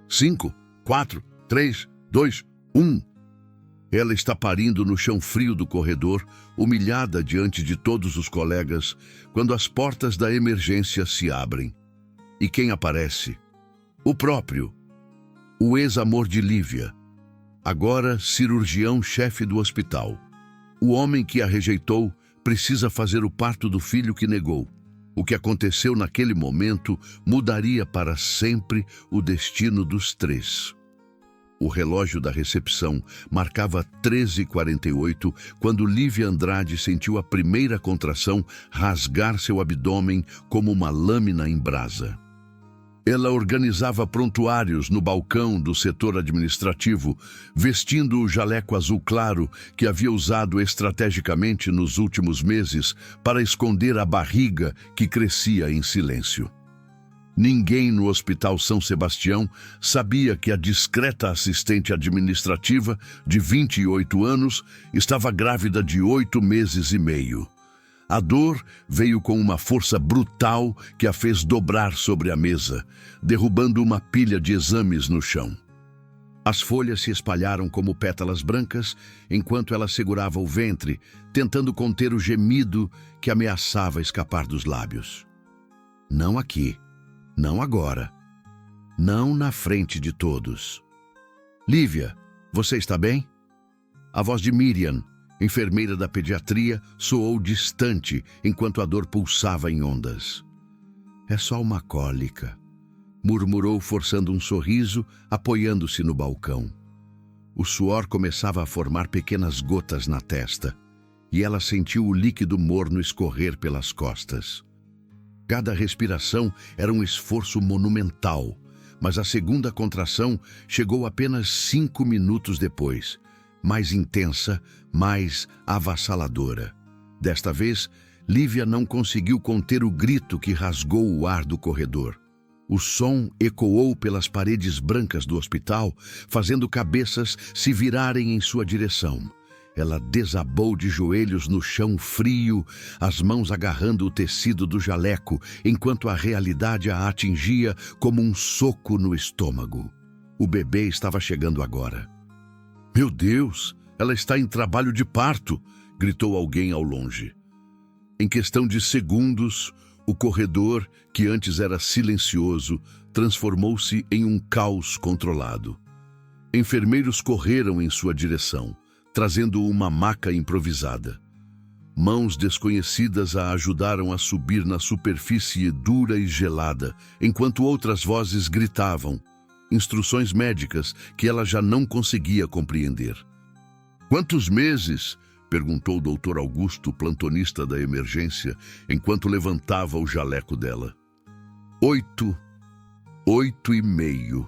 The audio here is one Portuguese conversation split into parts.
5, 4, 3, 2, 1. Ela está parindo no chão frio do corredor, humilhada diante de todos os colegas, quando as portas da emergência se abrem. E quem aparece? O próprio, o ex-amor de Lívia, agora cirurgião-chefe do hospital. O homem que a rejeitou precisa fazer o parto do filho que negou. O que aconteceu naquele momento mudaria para sempre o destino dos três. O relógio da recepção marcava 13h48 quando Lívia Andrade sentiu a primeira contração rasgar seu abdômen como uma lâmina em brasa. Ela organizava prontuários no balcão do setor administrativo, vestindo o jaleco azul claro que havia usado estrategicamente nos últimos meses para esconder a barriga que crescia em silêncio. Ninguém no Hospital São Sebastião sabia que a discreta assistente administrativa, de 28 anos, estava grávida de 8 meses e meio. A dor veio com uma força brutal que a fez dobrar sobre a mesa, derrubando uma pilha de exames no chão. As folhas se espalharam como pétalas brancas enquanto ela segurava o ventre, tentando conter o gemido que ameaçava escapar dos lábios. Não aqui, não agora, não na frente de todos. Lívia, você está bem? A voz de Miriam, enfermeira da pediatria, soou distante enquanto a dor pulsava em ondas. É só uma cólica, murmurou forçando um sorriso, apoiando-se no balcão. O suor começava a formar pequenas gotas na testa, e ela sentiu o líquido morno escorrer pelas costas. Cada respiração era um esforço monumental, mas a segunda contração chegou apenas 5 minutos depois, mais intensa, mais avassaladora. Desta vez, Lívia não conseguiu conter o grito que rasgou o ar do corredor. O som ecoou pelas paredes brancas do hospital, fazendo cabeças se virarem em sua direção. Ela desabou de joelhos no chão frio, as mãos agarrando o tecido do jaleco, enquanto a realidade a atingia como um soco no estômago. O bebê estava chegando agora. Meu Deus, ela está em trabalho de parto, gritou alguém ao longe. Em questão de segundos, o corredor, que antes era silencioso, transformou-se em um caos controlado. Enfermeiros correram em sua direção, trazendo uma maca improvisada. Mãos desconhecidas a ajudaram a subir na superfície dura e gelada, enquanto outras vozes gritavam, instruções médicas que ela já não conseguia compreender. Quantos meses? Perguntou o Dr. Augusto, plantonista da emergência, enquanto levantava o jaleco dela. 8 e meio,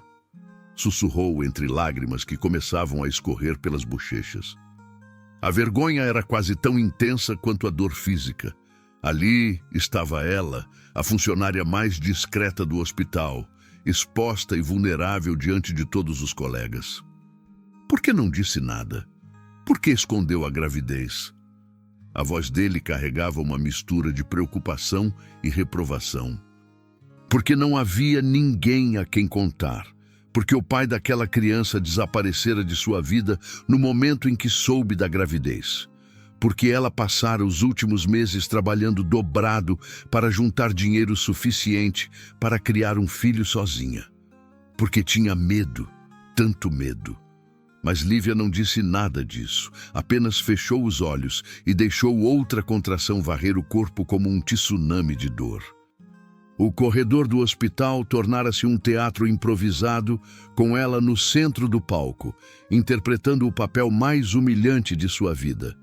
sussurrou entre lágrimas que começavam a escorrer pelas bochechas. A vergonha era quase tão intensa quanto a dor física. Ali estava ela, a funcionária mais discreta do hospital, exposta e vulnerável diante de todos os colegas. Por que não disse nada? Por que escondeu a gravidez? A voz dele carregava uma mistura de preocupação e reprovação. Porque não havia ninguém a quem contar. Porque o pai daquela criança desaparecera de sua vida no momento em que soube da gravidez. Porque ela passara os últimos meses trabalhando dobrado para juntar dinheiro suficiente para criar um filho sozinha. Porque tinha medo, tanto medo. Mas Lívia não disse nada disso, apenas fechou os olhos e deixou outra contração varrer o corpo como um tsunami de dor. O corredor do hospital tornara-se um teatro improvisado, com ela no centro do palco, interpretando o papel mais humilhante de sua vida.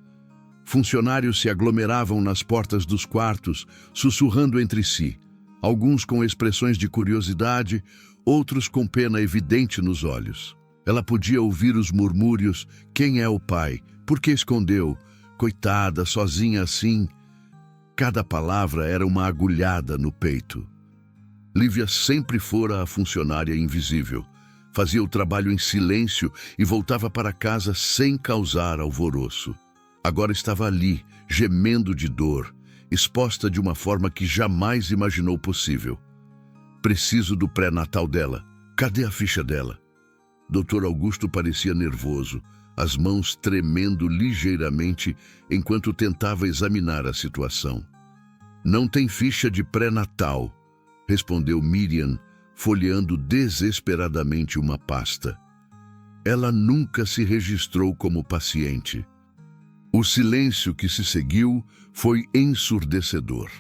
Funcionários se aglomeravam nas portas dos quartos, sussurrando entre si, alguns com expressões de curiosidade, outros com pena evidente nos olhos. Ela podia ouvir os murmúrios: quem é o pai? Por que escondeu? Coitada, sozinha assim. Cada palavra era uma agulhada no peito. Lívia sempre fora a funcionária invisível. Fazia o trabalho em silêncio e voltava para casa sem causar alvoroço. Agora estava ali, gemendo de dor, exposta de uma forma que jamais imaginou possível. Preciso do pré-natal dela, Cadê a ficha dela? Dr. Augusto parecia nervoso, as mãos tremendo ligeiramente enquanto tentava examinar a situação. Não tem ficha de pré-natal, respondeu Miriam, folheando desesperadamente uma pasta. Ela nunca se registrou como paciente. O silêncio que se seguiu foi ensurdecedor.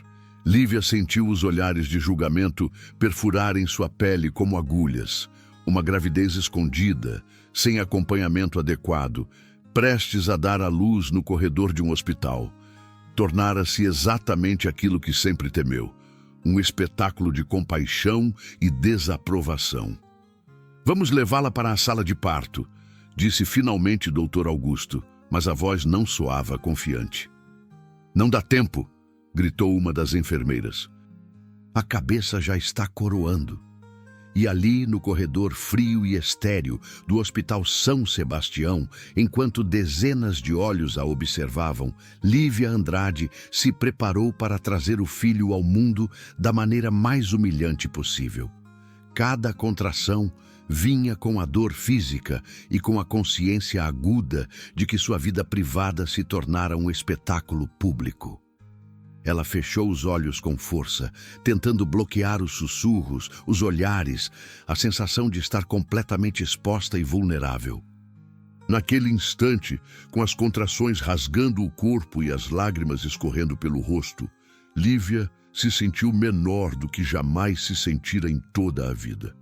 Lívia sentiu os olhares de julgamento perfurarem sua pele como agulhas. Uma gravidez escondida, sem acompanhamento adequado, prestes a dar à luz no corredor de um hospital. Tornara-se exatamente aquilo que sempre temeu, um espetáculo de compaixão e desaprovação. Vamos levá-la para a sala de parto, disse finalmente Dr. Augusto, mas a voz não soava confiante. Não dá tempo, gritou uma das enfermeiras. A cabeça já está coroando. E ali, no corredor frio e estéril do Hospital São Sebastião, enquanto dezenas de olhos a observavam, Lívia Andrade se preparou para trazer o filho ao mundo da maneira mais humilhante possível. Cada contração vinha com a dor física e com a consciência aguda de que sua vida privada se tornara um espetáculo público. Ela fechou os olhos com força, tentando bloquear os sussurros, os olhares, a sensação de estar completamente exposta e vulnerável. Naquele instante, com as contrações rasgando o corpo e as lágrimas escorrendo pelo rosto, Lívia se sentiu menor do que jamais se sentira em toda a vida.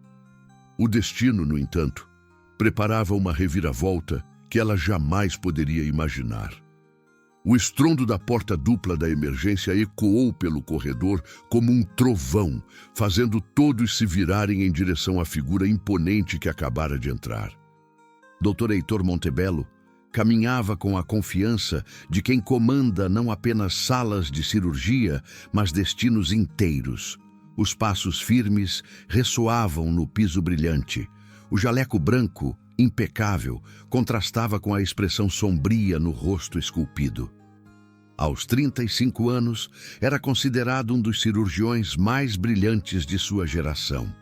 O destino, no entanto, preparava uma reviravolta que ela jamais poderia imaginar. O estrondo da porta dupla da emergência ecoou pelo corredor como um trovão, fazendo todos se virarem em direção à figura imponente que acabara de entrar. Dr. Heitor Montebello caminhava com a confiança de quem comanda não apenas salas de cirurgia, mas destinos inteiros. Os passos firmes ressoavam no piso brilhante. O jaleco branco, impecável, contrastava com a expressão sombria no rosto esculpido. Aos 35 anos, era considerado um dos cirurgiões mais brilhantes de sua geração.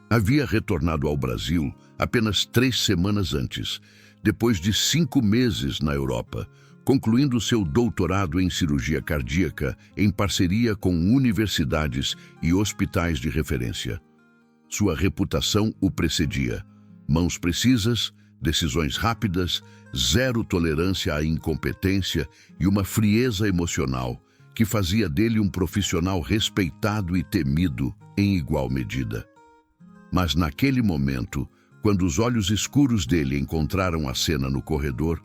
Havia retornado ao Brasil apenas 3 semanas antes, depois de 5 meses na Europa, concluindo seu doutorado em cirurgia cardíaca em parceria com universidades e hospitais de referência. Sua reputação o precedia. Mãos precisas, decisões rápidas, zero tolerância à incompetência e uma frieza emocional que fazia dele um profissional respeitado e temido em igual medida. Mas naquele momento, quando os olhos escuros dele encontraram a cena no corredor,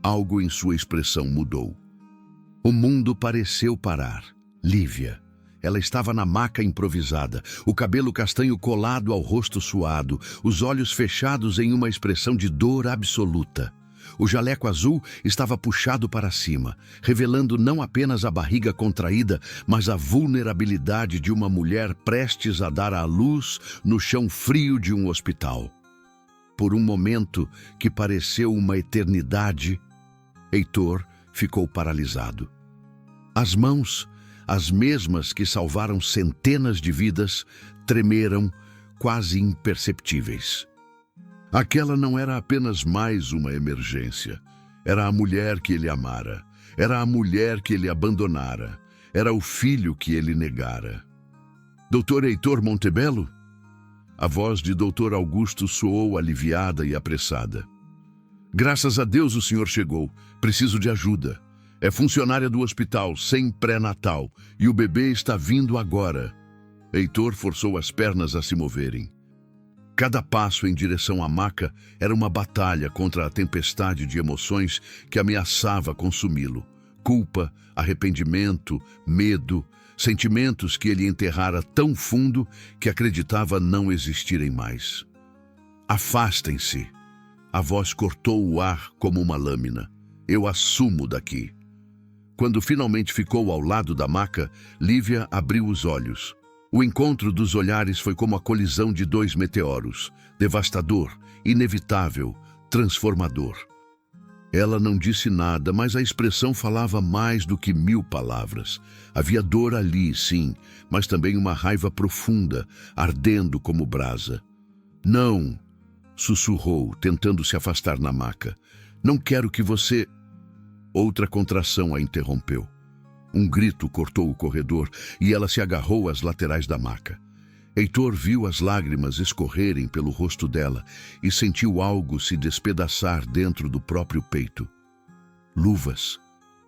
algo em sua expressão mudou. O mundo pareceu parar. Lívia. Ela estava na maca improvisada, o cabelo castanho colado ao rosto suado, os olhos fechados em uma expressão de dor absoluta. O jaleco azul estava puxado para cima, revelando não apenas a barriga contraída, mas a vulnerabilidade de uma mulher prestes a dar à luz no chão frio de um hospital. Por um momento que pareceu uma eternidade, Heitor ficou paralisado. As mãos, as mesmas que salvaram centenas de vidas, tremeram, quase imperceptíveis. Aquela não era apenas mais uma emergência. Era a mulher que ele amara. Era a mulher que ele abandonara. Era o filho que ele negara. Dr. Heitor Montebello? A voz de Dr. Augusto soou aliviada e apressada. Graças a Deus o senhor chegou. Preciso de ajuda. É funcionária do hospital, sem pré-natal, e o bebê está vindo agora. Heitor forçou as pernas a se moverem. Cada passo em direção à maca era uma batalha contra a tempestade de emoções que ameaçava consumi-lo. Culpa, arrependimento, medo, sentimentos que ele enterrara tão fundo que acreditava não existirem mais. Afastem-se. A voz cortou o ar como uma lâmina. Eu assumo daqui. Quando finalmente ficou ao lado da maca, Lívia abriu os olhos. O encontro dos olhares foi como a colisão de 2 meteoros, devastador, inevitável, transformador. Ela não disse nada, mas a expressão falava mais do que 1000 palavras. Havia dor ali, sim, mas também uma raiva profunda, ardendo como brasa. Não, sussurrou, tentando se afastar na maca. Não quero que você... Outra contração a interrompeu. Um grito cortou o corredor e ela se agarrou às laterais da maca. Heitor viu as lágrimas escorrerem pelo rosto dela e sentiu algo se despedaçar dentro do próprio peito. Luvas.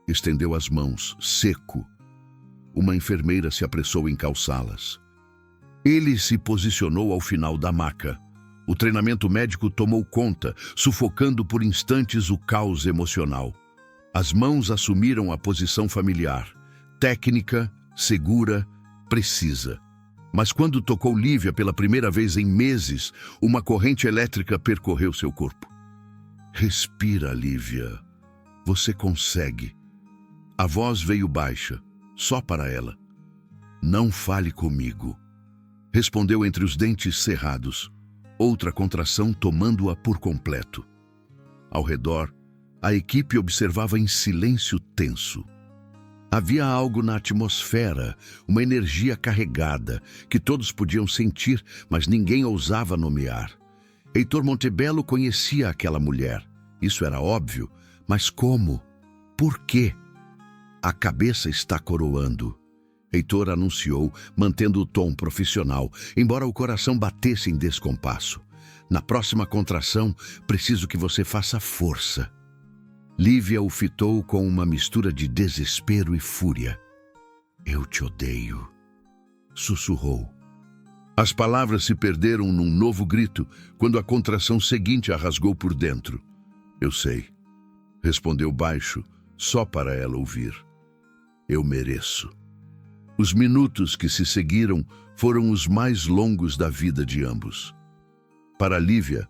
Estendeu as mãos, seco. Uma enfermeira se apressou em calçá-las. Ele se posicionou ao final da maca. O treinamento médico tomou conta, sufocando por instantes o caos emocional. As mãos assumiram a posição familiar, técnica, segura, precisa. Mas quando tocou Lívia pela primeira vez em meses, uma corrente elétrica percorreu seu corpo. Respira, Lívia. Você consegue. A voz veio baixa, só para ela. Não fale comigo. Respondeu entre os dentes cerrados. Outra contração tomando-a por completo. Ao redor, a equipe observava em silêncio tenso. Havia algo na atmosfera, uma energia carregada, que todos podiam sentir, mas ninguém ousava nomear. Heitor Montebello conhecia aquela mulher. Isso era óbvio, mas como? Por quê? A cabeça está coroando. Heitor anunciou, mantendo o tom profissional, embora o coração batesse em descompasso. Na próxima contração, preciso que você faça força. Lívia o fitou com uma mistura de desespero e fúria. Eu te odeio, sussurrou. As palavras se perderam num novo grito, quando a contração seguinte a rasgou por dentro. Eu sei, respondeu baixo, só para ela ouvir. Eu mereço. Os minutos que se seguiram foram os mais longos da vida de ambos. Para Lívia,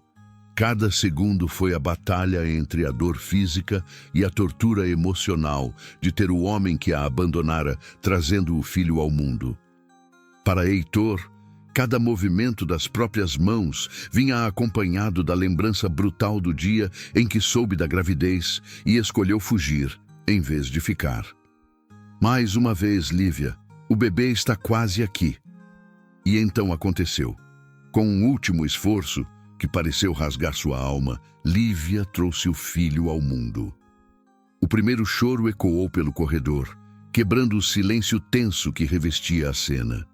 cada segundo foi a batalha entre a dor física e a tortura emocional de ter o homem que a abandonara trazendo o filho ao mundo. Para Heitor, cada movimento das próprias mãos vinha acompanhado da lembrança brutal do dia em que soube da gravidez e escolheu fugir, em vez de ficar. Mais uma vez, Lívia, o bebê está quase aqui. E então aconteceu. Com um último esforço, que pareceu rasgar sua alma, Lívia trouxe o filho ao mundo. O primeiro choro ecoou pelo corredor, quebrando o silêncio tenso que revestia a cena.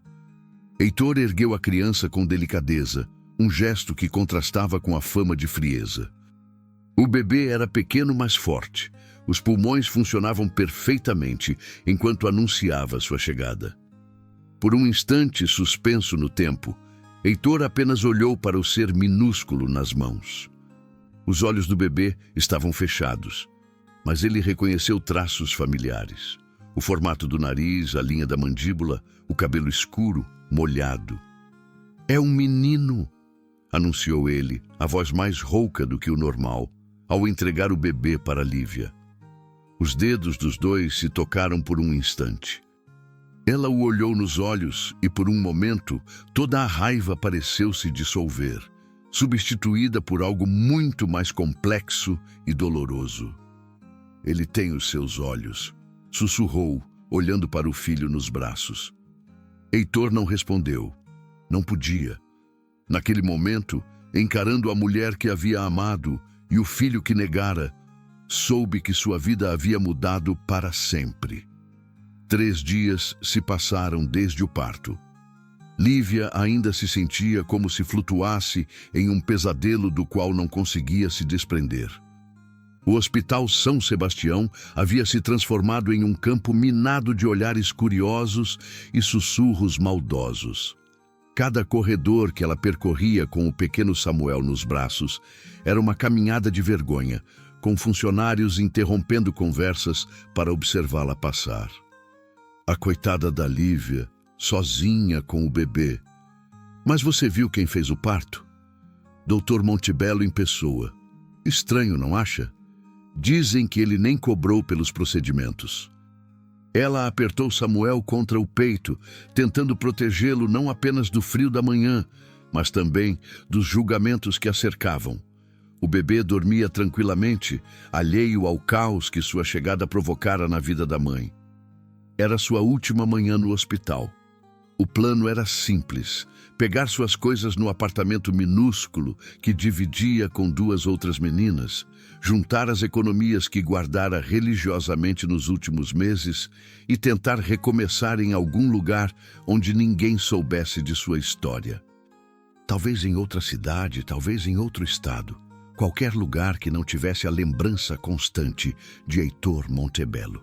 Heitor ergueu a criança com delicadeza, um gesto que contrastava com a fama de frieza. O bebê era pequeno, mas forte. Os pulmões funcionavam perfeitamente enquanto anunciava sua chegada. Por um instante suspenso no tempo, Heitor apenas olhou para o ser minúsculo nas mãos. Os olhos do bebê estavam fechados, mas ele reconheceu traços familiares. O formato do nariz, a linha da mandíbula, o cabelo escuro, molhado. É um menino, anunciou ele, a voz mais rouca do que o normal, ao entregar o bebê para Lívia. Os dedos dos dois se tocaram por um instante. Ela o olhou nos olhos e, por um momento, toda a raiva pareceu se dissolver, substituída por algo muito mais complexo e doloroso. Ele tem os seus olhos, sussurrou, olhando para o filho nos braços. Heitor não respondeu. Não podia. Naquele momento, encarando a mulher que havia amado e o filho que negara, soube que sua vida havia mudado para sempre. 3 dias se passaram desde o parto. Lívia ainda se sentia como se flutuasse em um pesadelo do qual não conseguia se desprender. O Hospital São Sebastião havia se transformado em um campo minado de olhares curiosos e sussurros maldosos. Cada corredor que ela percorria com o pequeno Samuel nos braços era uma caminhada de vergonha, com funcionários interrompendo conversas para observá-la passar. A coitada da Lívia, sozinha com o bebê. Mas você viu quem fez o parto? Dr. Montebello em pessoa. Estranho, não acha? Dizem que ele nem cobrou pelos procedimentos. Ela apertou Samuel contra o peito, tentando protegê-lo não apenas do frio da manhã, mas também dos julgamentos que a cercavam. O bebê dormia tranquilamente, alheio ao caos que sua chegada provocara na vida da mãe. Era sua última manhã no hospital. O plano era simples: pegar suas coisas no apartamento minúsculo que dividia com duas outras meninas, juntar as economias que guardara religiosamente nos últimos meses e tentar recomeçar em algum lugar onde ninguém soubesse de sua história. Talvez em outra cidade, talvez em outro estado. Qualquer lugar que não tivesse a lembrança constante de Heitor Montebello.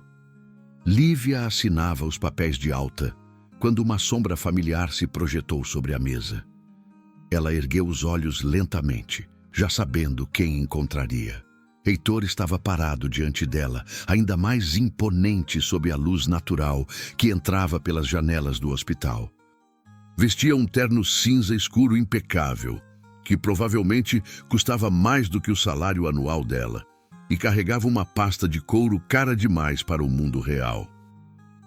Lívia assinava os papéis de alta quando uma sombra familiar se projetou sobre a mesa. Ela ergueu os olhos lentamente, já sabendo quem encontraria. Heitor estava parado diante dela, ainda mais imponente sob a luz natural que entrava pelas janelas do hospital. Vestia um terno cinza escuro impecável, que provavelmente custava mais do que o salário anual dela, e carregava uma pasta de couro cara demais para o mundo real.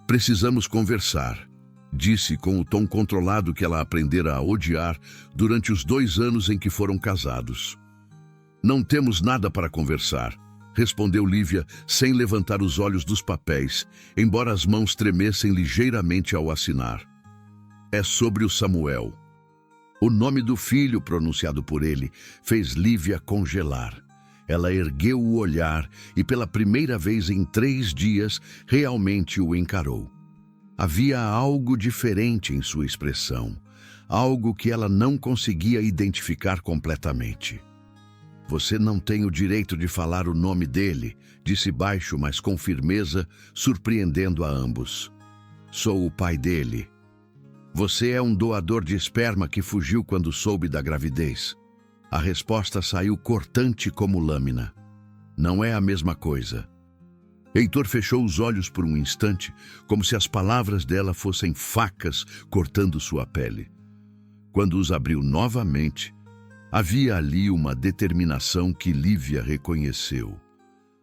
"Precisamos conversar", disse com o tom controlado que ela aprendera a odiar durante os 2 anos em que foram casados. "Não temos nada para conversar", respondeu Lívia sem levantar os olhos dos papéis, embora as mãos tremessem ligeiramente ao assinar. "É sobre o Samuel." O nome do filho pronunciado por ele fez Lívia congelar. Ela ergueu o olhar e pela primeira vez em 3 dias realmente o encarou. Havia algo diferente em sua expressão, algo que ela não conseguia identificar completamente. "Você não tem o direito de falar o nome dele", disse baixo, mas com firmeza, surpreendendo a ambos. "Sou o pai dele." "Você é um doador de esperma que fugiu quando soube da gravidez." A resposta saiu cortante como lâmina. "Não é a mesma coisa." Heitor fechou os olhos por um instante, como se as palavras dela fossem facas cortando sua pele. Quando os abriu novamente, havia ali uma determinação que Lívia reconheceu.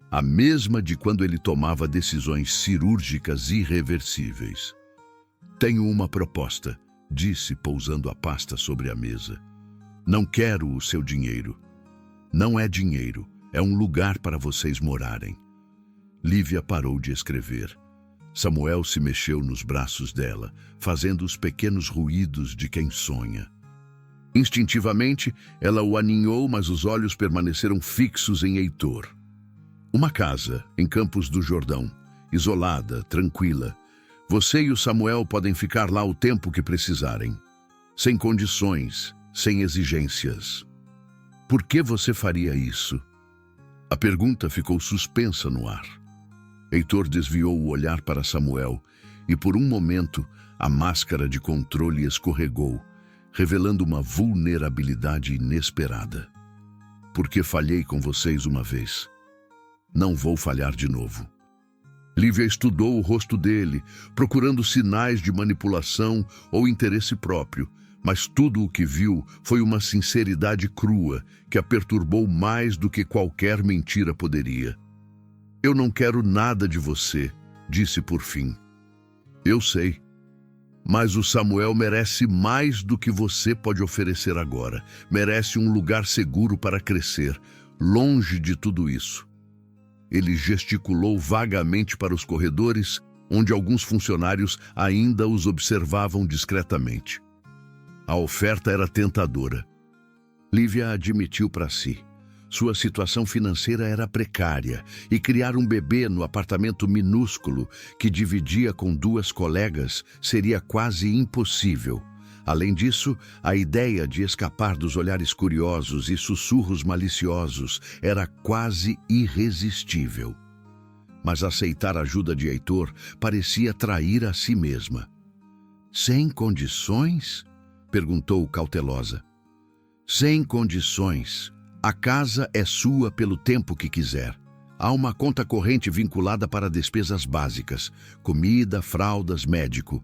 A mesma de quando ele tomava decisões cirúrgicas irreversíveis. "Tenho uma proposta", disse, pousando a pasta sobre a mesa. "Não quero o seu dinheiro. Não é dinheiro, é um lugar para vocês morarem." Lívia parou de escrever. Samuel se mexeu nos braços dela, fazendo os pequenos ruídos de quem sonha. Instintivamente, ela o aninhou, mas os olhos permaneceram fixos em Heitor. "Uma casa, em Campos do Jordão, isolada, tranquila. Você e o Samuel podem ficar lá o tempo que precisarem. Sem condições, sem exigências." "Por que você faria isso?" A pergunta ficou suspensa no ar. Heitor desviou o olhar para Samuel e, por um momento, a máscara de controle escorregou, revelando uma vulnerabilidade inesperada. "Porque falhei com vocês uma vez. Não vou falhar de novo." Lívia estudou o rosto dele, procurando sinais de manipulação ou interesse próprio, mas tudo o que viu foi uma sinceridade crua que a perturbou mais do que qualquer mentira poderia. "Eu não quero nada de você", disse por fim. "Eu sei. Mas o Samuel merece mais do que você pode oferecer agora. Merece um lugar seguro para crescer, longe de tudo isso." Ele gesticulou vagamente para os corredores, onde alguns funcionários ainda os observavam discretamente. A oferta era tentadora. Lívia admitiu para si. Sua situação financeira era precária e criar um bebê no apartamento minúsculo que dividia com 2 colegas seria quase impossível. Além disso, a ideia de escapar dos olhares curiosos e sussurros maliciosos era quase irresistível. Mas aceitar a ajuda de Heitor parecia trair a si mesma. "Sem condições?" perguntou cautelosa. "Sem condições. A casa é sua pelo tempo que quiser. Há uma conta corrente vinculada para despesas básicas, comida, fraldas, médico.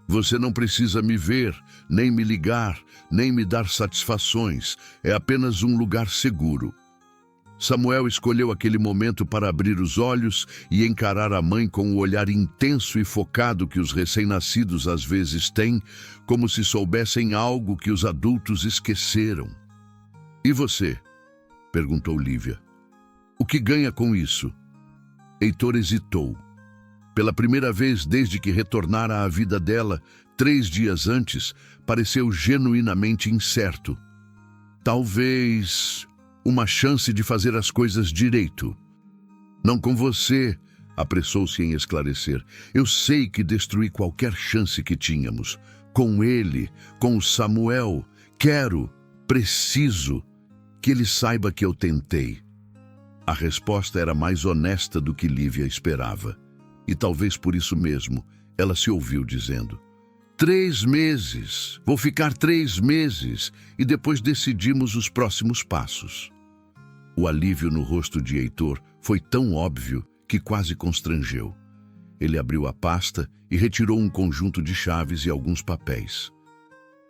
Você não precisa me ver, nem me ligar, nem me dar satisfações. É apenas um lugar seguro." Samuel escolheu aquele momento para abrir os olhos e encarar a mãe com o olhar intenso e focado que os recém-nascidos às vezes têm, como se soubessem algo que os adultos esqueceram. "E você?" perguntou Lívia. "O que ganha com isso?" Heitor hesitou. Pela primeira vez desde que retornara à vida dela, 3 dias antes, pareceu genuinamente incerto. Talvez uma chance de fazer as coisas direito. Não com você, apressou-se em esclarecer. Eu sei que destruí qualquer chance que tínhamos. Com ele, com o Samuel, preciso que ele saiba que eu tentei. A resposta era mais honesta do que Lívia esperava. E talvez por isso mesmo, ela se ouviu dizendo: 3 meses, vou ficar 3 meses e depois decidimos os próximos passos. O alívio no rosto de Heitor foi tão óbvio que quase constrangeu. Ele abriu a pasta e retirou um conjunto de chaves e alguns papéis.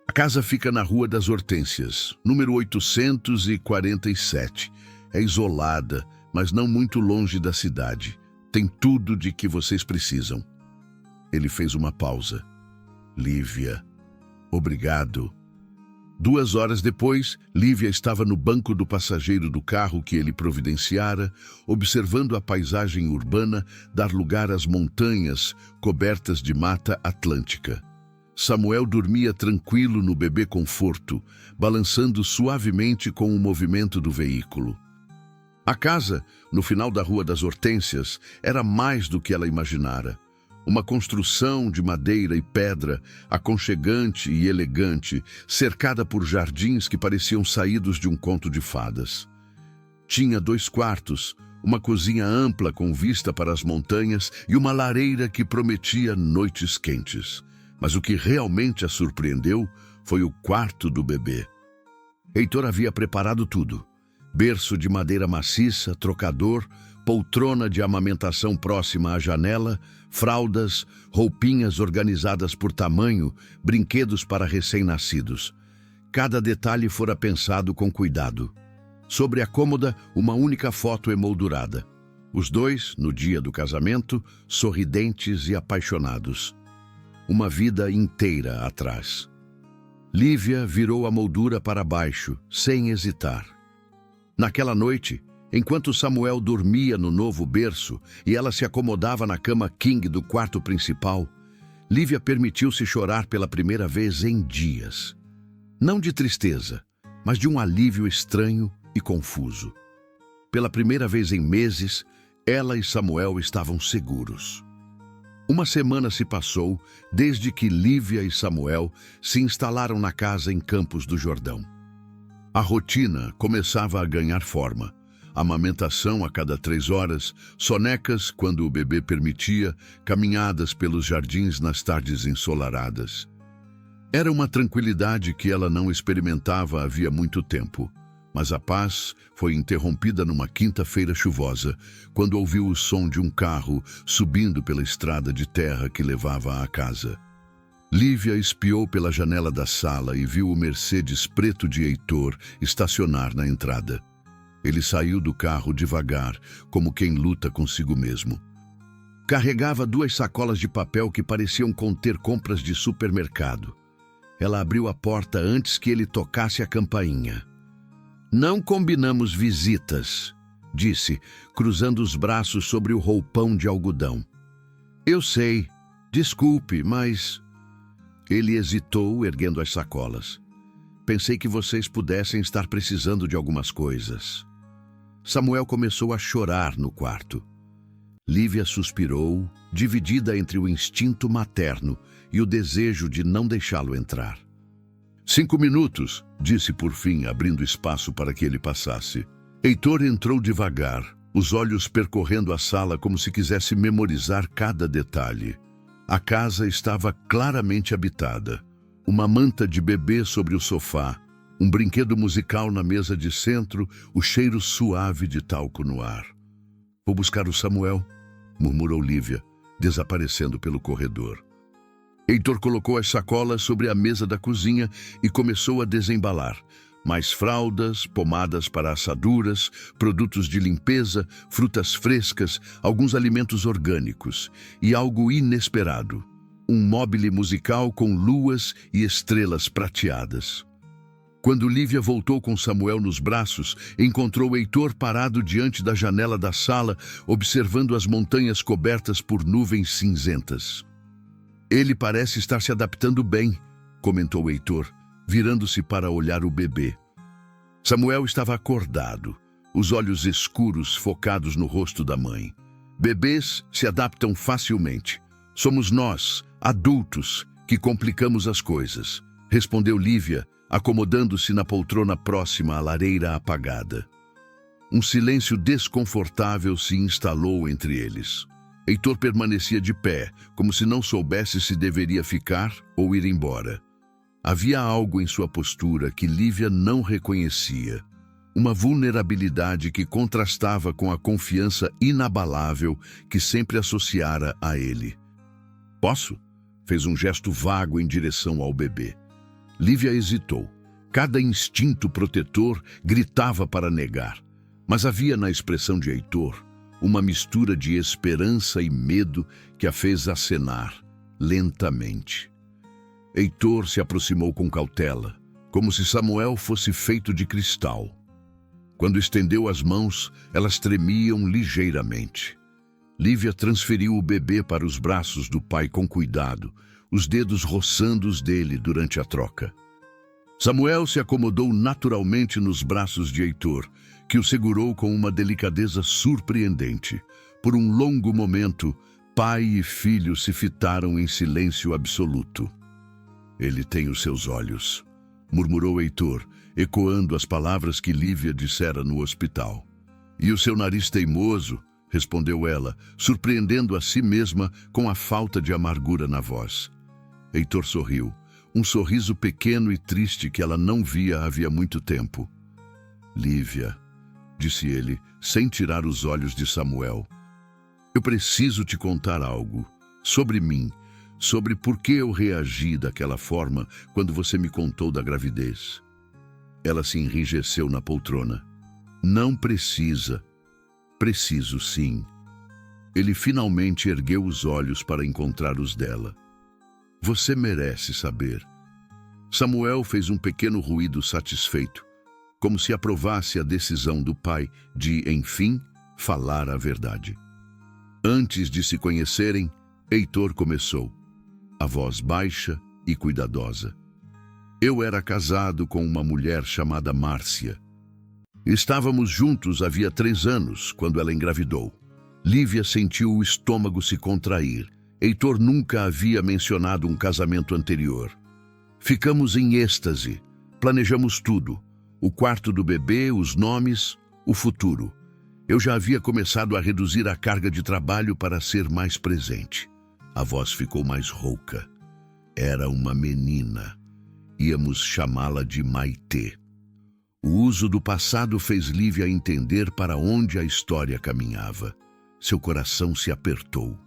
A casa fica na Rua das Hortênsias, número 847. É isolada, mas não muito longe da cidade. Tem tudo de que vocês precisam. Ele fez uma pausa. Lívia, obrigado. 2 horas depois, Lívia estava no banco do passageiro do carro que ele providenciara, observando a paisagem urbana dar lugar às montanhas cobertas de mata atlântica. Samuel dormia tranquilo no bebê conforto, balançando suavemente com o movimento do veículo. A casa, no final da Rua das Hortênsias, era mais do que ela imaginara. Uma construção de madeira e pedra, aconchegante e elegante, cercada por jardins que pareciam saídos de um conto de fadas. Tinha 2 quartos, uma cozinha ampla com vista para as montanhas e uma lareira que prometia noites quentes. Mas o que realmente a surpreendeu foi o quarto do bebê. Heitor havia preparado tudo: berço de madeira maciça, trocador, poltrona de amamentação próxima à janela, fraldas, roupinhas organizadas por tamanho, brinquedos para recém-nascidos. Cada detalhe fora pensado com cuidado. Sobre a cômoda, uma única foto emoldurada. Os dois, no dia do casamento, sorridentes e apaixonados. Uma vida inteira atrás. Lívia virou a moldura para baixo, sem hesitar. Naquela noite, enquanto Samuel dormia no novo berço e ela se acomodava na cama king do quarto principal, Lívia permitiu-se chorar pela primeira vez em dias. Não de tristeza, mas de um alívio estranho e confuso. Pela primeira vez em meses, ela e Samuel estavam seguros. Uma semana se passou desde que Lívia e Samuel se instalaram na casa em Campos do Jordão. A rotina começava a ganhar forma. Amamentação a cada 3 horas, sonecas quando o bebê permitia, caminhadas pelos jardins nas tardes ensolaradas. Era uma tranquilidade que ela não experimentava havia muito tempo, mas a paz foi interrompida numa quinta-feira chuvosa, quando ouviu o som de um carro subindo pela estrada de terra que levava à casa. Lívia espiou pela janela da sala e viu o Mercedes preto de Heitor estacionar na entrada. Ele saiu do carro devagar, como quem luta consigo mesmo. Carregava 2 sacolas de papel que pareciam conter compras de supermercado. Ela abriu a porta antes que ele tocasse a campainha. Não combinamos visitas, disse, cruzando os braços sobre o roupão de algodão. Eu sei, desculpe, mas... Ele hesitou, erguendo as sacolas. Pensei que vocês pudessem estar precisando de algumas coisas. Samuel começou a chorar no quarto. Lívia suspirou, dividida entre o instinto materno e o desejo de não deixá-lo entrar. 5 minutos, disse por fim, abrindo espaço para que ele passasse. Heitor entrou devagar, os olhos percorrendo a sala como se quisesse memorizar cada detalhe. A casa estava claramente habitada. Uma manta de bebê sobre o sofá, um brinquedo musical na mesa de centro, o cheiro suave de talco no ar. Vou buscar o Samuel, murmurou Lívia, desaparecendo pelo corredor. Heitor colocou as sacolas sobre a mesa da cozinha e começou a desembalar. Mais fraldas, pomadas para assaduras, produtos de limpeza, frutas frescas, alguns alimentos orgânicos e algo inesperado. Um mobile musical com luas e estrelas prateadas. Quando Lívia voltou com Samuel nos braços, encontrou Heitor parado diante da janela da sala, observando as montanhas cobertas por nuvens cinzentas. Ele parece estar se adaptando bem, comentou Heitor, virando-se para olhar o bebê. Samuel estava acordado, os olhos escuros focados no rosto da mãe. Bebês se adaptam facilmente. Somos nós, adultos, que complicamos as coisas, respondeu Lívia, acomodando-se na poltrona próxima à lareira apagada. Um silêncio desconfortável se instalou entre eles. Heitor permanecia de pé, como se não soubesse se deveria ficar ou ir embora. Havia algo em sua postura que Lívia não reconhecia. Uma vulnerabilidade que contrastava com a confiança inabalável que sempre associara a ele. Posso? Fez um gesto vago em direção ao bebê. Lívia hesitou. Cada instinto protetor gritava para negar. Mas havia na expressão de Heitor uma mistura de esperança e medo que a fez acenar, lentamente. Heitor se aproximou com cautela, como se Samuel fosse feito de cristal. Quando estendeu as mãos, elas tremiam ligeiramente. Lívia transferiu o bebê para os braços do pai com cuidado, os dedos roçando os dele durante a troca. Samuel se acomodou naturalmente nos braços de Heitor, que o segurou com uma delicadeza surpreendente. Por um longo momento, pai e filho se fitaram em silêncio absoluto. Ele tem os seus olhos, murmurou Heitor, ecoando as palavras que Lívia dissera no hospital. E o seu nariz teimoso, respondeu ela, surpreendendo a si mesma com a falta de amargura na voz. Heitor sorriu, um sorriso pequeno e triste que ela não via havia muito tempo. Lívia, disse ele, sem tirar os olhos de Samuel. Eu preciso te contar algo, sobre mim, sobre por que eu reagi daquela forma quando você me contou da gravidez. Ela se enrijeceu na poltrona. Não precisa. Preciso, sim. Ele finalmente ergueu os olhos para encontrar os dela. Você merece saber. Samuel fez um pequeno ruído satisfeito, como se aprovasse a decisão do pai de, enfim, falar a verdade. Antes de se conhecerem, Heitor começou, a voz baixa e cuidadosa. Eu era casado com uma mulher chamada Márcia. Estávamos juntos havia 3 anos, quando ela engravidou. Lívia sentiu o estômago se contrair. Heitor nunca havia mencionado um casamento anterior. Ficamos em êxtase. Planejamos tudo. O quarto do bebê, os nomes, o futuro. Eu já havia começado a reduzir a carga de trabalho para ser mais presente. A voz ficou mais rouca. Era uma menina. Íamos chamá-la de Maitê. O uso do passado fez Lívia entender para onde a história caminhava. Seu coração se apertou.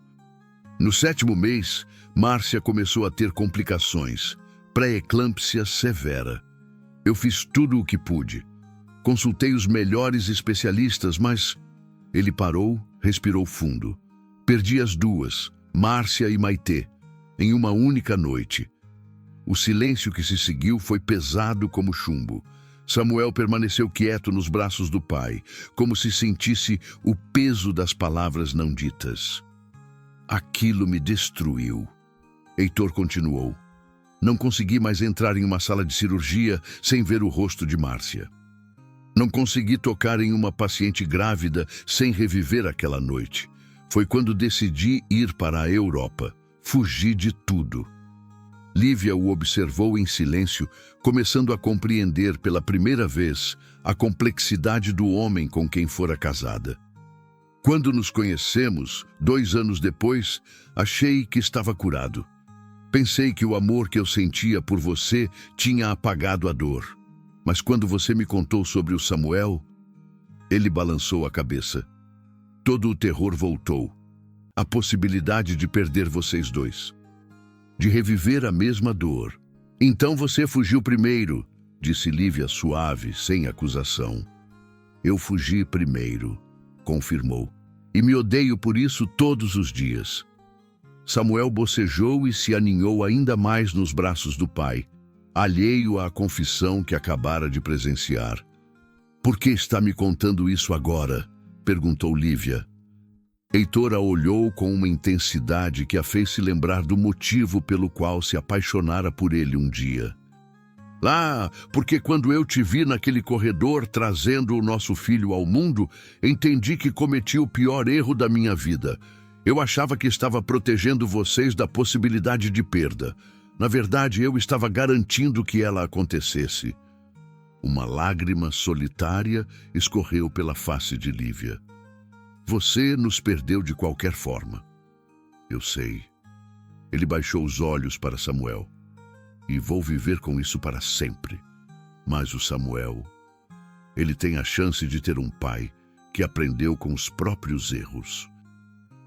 No 7º mês, Márcia começou a ter complicações, pré-eclâmpsia severa. Eu fiz tudo o que pude. Consultei os melhores especialistas, mas... Ele parou, respirou fundo. Perdi as duas, Márcia e Maitê, em uma única noite. O silêncio que se seguiu foi pesado como chumbo. Samuel permaneceu quieto nos braços do pai, como se sentisse o peso das palavras não ditas. Aquilo me destruiu. Heitor continuou. Não consegui mais entrar em uma sala de cirurgia sem ver o rosto de Márcia. Não consegui tocar em uma paciente grávida sem reviver aquela noite. Foi quando decidi ir para a Europa. Fugi de tudo. Lívia o observou em silêncio, começando a compreender pela primeira vez a complexidade do homem com quem fora casada. Quando nos conhecemos, 2 anos depois, achei que estava curado. Pensei que o amor que eu sentia por você tinha apagado a dor. Mas quando você me contou sobre o Samuel, ele balançou a cabeça. Todo o terror voltou. A possibilidade de perder vocês dois. De reviver a mesma dor. Então você fugiu primeiro, disse Lívia suave, sem acusação. Eu fugi primeiro, confirmou. E me odeio por isso todos os dias. Samuel bocejou e se aninhou ainda mais nos braços do pai, alheio à confissão que acabara de presenciar. Por que está me contando isso agora? Perguntou Lívia. Heitor a olhou com uma intensidade que a fez se lembrar do motivo pelo qual se apaixonara por ele um dia. Lá, porque quando eu te vi naquele corredor trazendo o nosso filho ao mundo, entendi que cometi o pior erro da minha vida. Eu achava que estava protegendo vocês da possibilidade de perda. Na verdade, eu estava garantindo que ela acontecesse. Uma lágrima solitária escorreu pela face de Lívia. Você nos perdeu de qualquer forma. Eu sei. Ele baixou os olhos para Samuel. E vou viver com isso para sempre. Mas o Samuel, ele tem a chance de ter um pai que aprendeu com os próprios erros.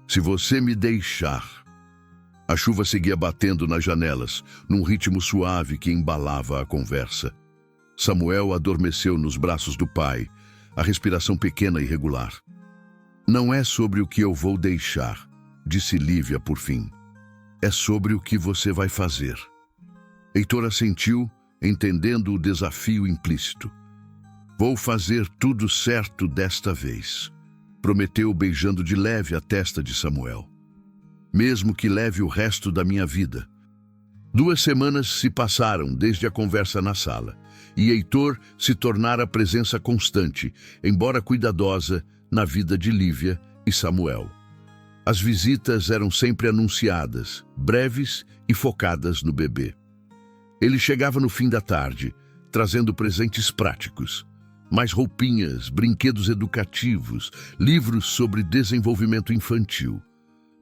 Se você me deixar... A chuva seguia batendo nas janelas, num ritmo suave que embalava a conversa. Samuel adormeceu nos braços do pai, a respiração pequena e regular. Não é sobre o que eu vou deixar, disse Lívia por fim. É sobre o que você vai fazer. Heitor assentiu, entendendo o desafio implícito. Vou fazer tudo certo desta vez, prometeu beijando de leve a testa de Samuel. Mesmo que leve o resto da minha vida. 2 semanas se passaram desde a conversa na sala, e Heitor se tornara presença constante, embora cuidadosa, na vida de Lívia e Samuel. As visitas eram sempre anunciadas, breves e focadas no bebê. Ele chegava no fim da tarde, trazendo presentes práticos, mais roupinhas, brinquedos educativos, livros sobre desenvolvimento infantil.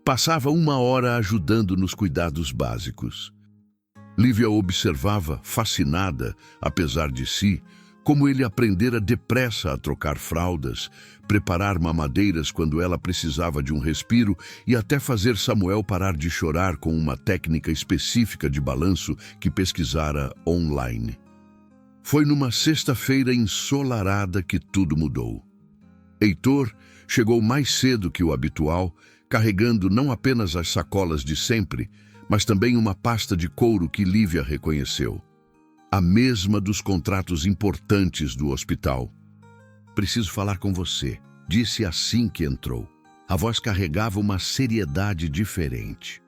Passava 1 hora ajudando nos cuidados básicos. Lívia observava, fascinada, apesar de si, como ele aprendera depressa a trocar fraldas, preparar mamadeiras quando ela precisava de um respiro e até fazer Samuel parar de chorar com uma técnica específica de balanço que pesquisara online. Foi numa sexta-feira ensolarada que tudo mudou. Heitor chegou mais cedo que o habitual, carregando não apenas as sacolas de sempre, mas também uma pasta de couro que Lívia reconheceu. A mesma dos contratos importantes do hospital. Preciso falar com você, disse assim que entrou. A voz carregava uma seriedade diferente.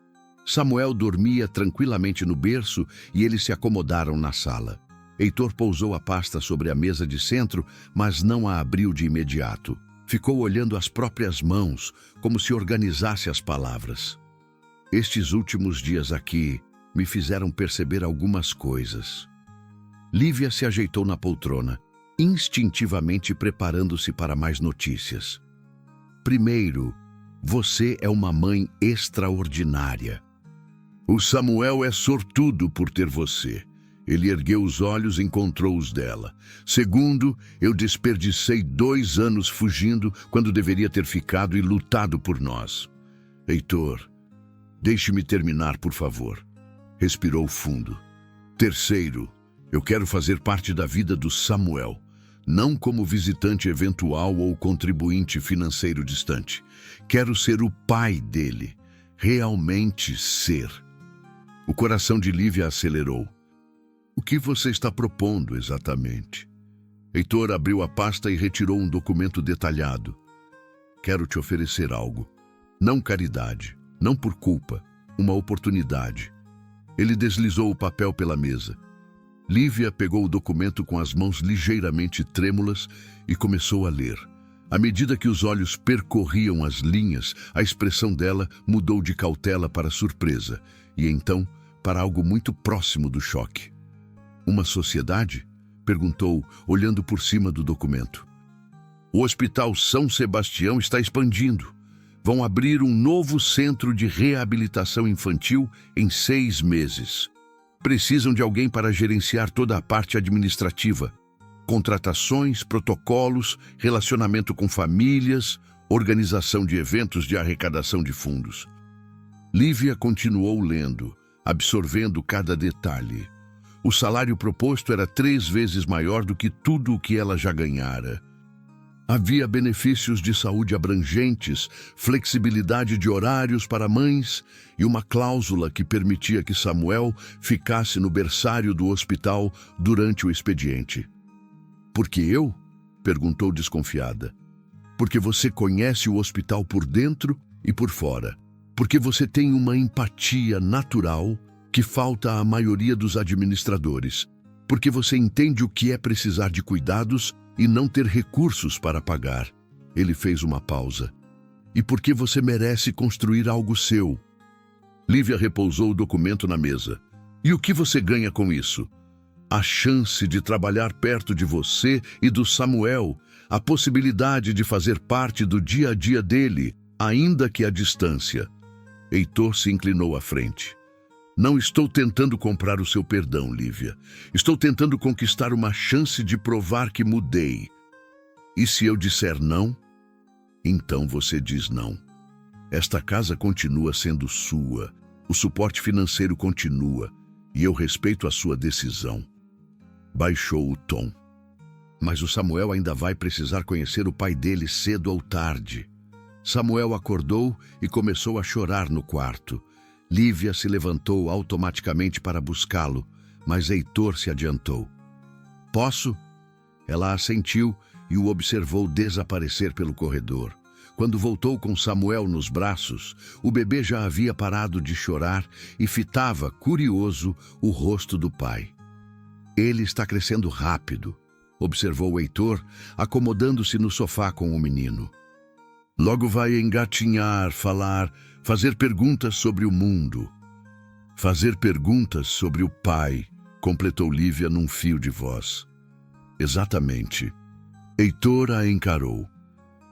Samuel dormia tranquilamente no berço e eles se acomodaram na sala. Heitor pousou a pasta sobre a mesa de centro, mas não a abriu de imediato. Ficou olhando as próprias mãos, como se organizasse as palavras. Estes últimos dias aqui me fizeram perceber algumas coisas. Lívia se ajeitou na poltrona, instintivamente preparando-se para mais notícias. Primeiro, você é uma mãe extraordinária. O Samuel é sortudo por ter você. Ele ergueu os olhos e encontrou os dela. Segundo, eu desperdicei 2 anos fugindo quando deveria ter ficado e lutado por nós. Heitor, deixe-me terminar, por favor. Respirou fundo. Terceiro, eu quero fazer parte da vida do Samuel, não como visitante eventual ou contribuinte financeiro distante. Quero ser o pai dele, realmente ser. O coração de Lívia acelerou. O que você está propondo exatamente? Heitor abriu a pasta e retirou um documento detalhado. Quero te oferecer algo. Não caridade, não por culpa, uma oportunidade. Ele deslizou o papel pela mesa. Lívia pegou o documento com as mãos ligeiramente trêmulas e começou a ler. À medida que os olhos percorriam as linhas, a expressão dela mudou de cautela para surpresa, e então para algo muito próximo do choque. Uma sociedade? Perguntou, olhando por cima do documento. O Hospital São Sebastião está expandindo. Vão abrir um novo centro de reabilitação infantil em 6 meses. Precisam de alguém para gerenciar toda a parte administrativa. Contratações, protocolos, relacionamento com famílias, organização de eventos de arrecadação de fundos. Lívia continuou lendo, absorvendo cada detalhe. O salário proposto era 3 vezes maior do que tudo o que ela já ganhara. Havia benefícios de saúde abrangentes, flexibilidade de horários para mães e uma cláusula que permitia que Samuel ficasse no berçário do hospital durante o expediente. Por que eu? Perguntou desconfiada. porque você conhece o hospital por dentro e por fora, porque você tem uma empatia natural que falta à maioria dos administradores, porque você entende o que é precisar de cuidados e não ter recursos para pagar. Ele fez uma pausa. E porque você merece construir algo seu. Lívia repousou o documento na mesa. E o que você ganha com isso? A chance de trabalhar perto de você e do Samuel, a possibilidade de fazer parte do dia a dia dele, ainda que à distância. Heitor se inclinou à frente. Não estou tentando comprar o seu perdão, Lívia. Estou tentando conquistar uma chance de provar que mudei. E se eu disser não? Então você diz não. Esta casa continua sendo sua, o suporte financeiro continua, e eu respeito a sua decisão. Baixou o tom. Mas o Samuel ainda vai precisar conhecer o pai dele cedo ou tarde. Samuel acordou e começou a chorar no quarto. Lívia se levantou automaticamente para buscá-lo, mas Heitor se adiantou. Posso? Ela assentiu e o observou desaparecer pelo corredor. Quando voltou com Samuel nos braços, o bebê já havia parado de chorar e fitava, curioso, o rosto do pai. Ele está crescendo rápido, observou Heitor, acomodando-se no sofá com o menino. Logo vai engatinhar, falar, fazer perguntas sobre o mundo. Fazer perguntas sobre o pai, completou Lívia num fio de voz. Exatamente. Heitor a encarou.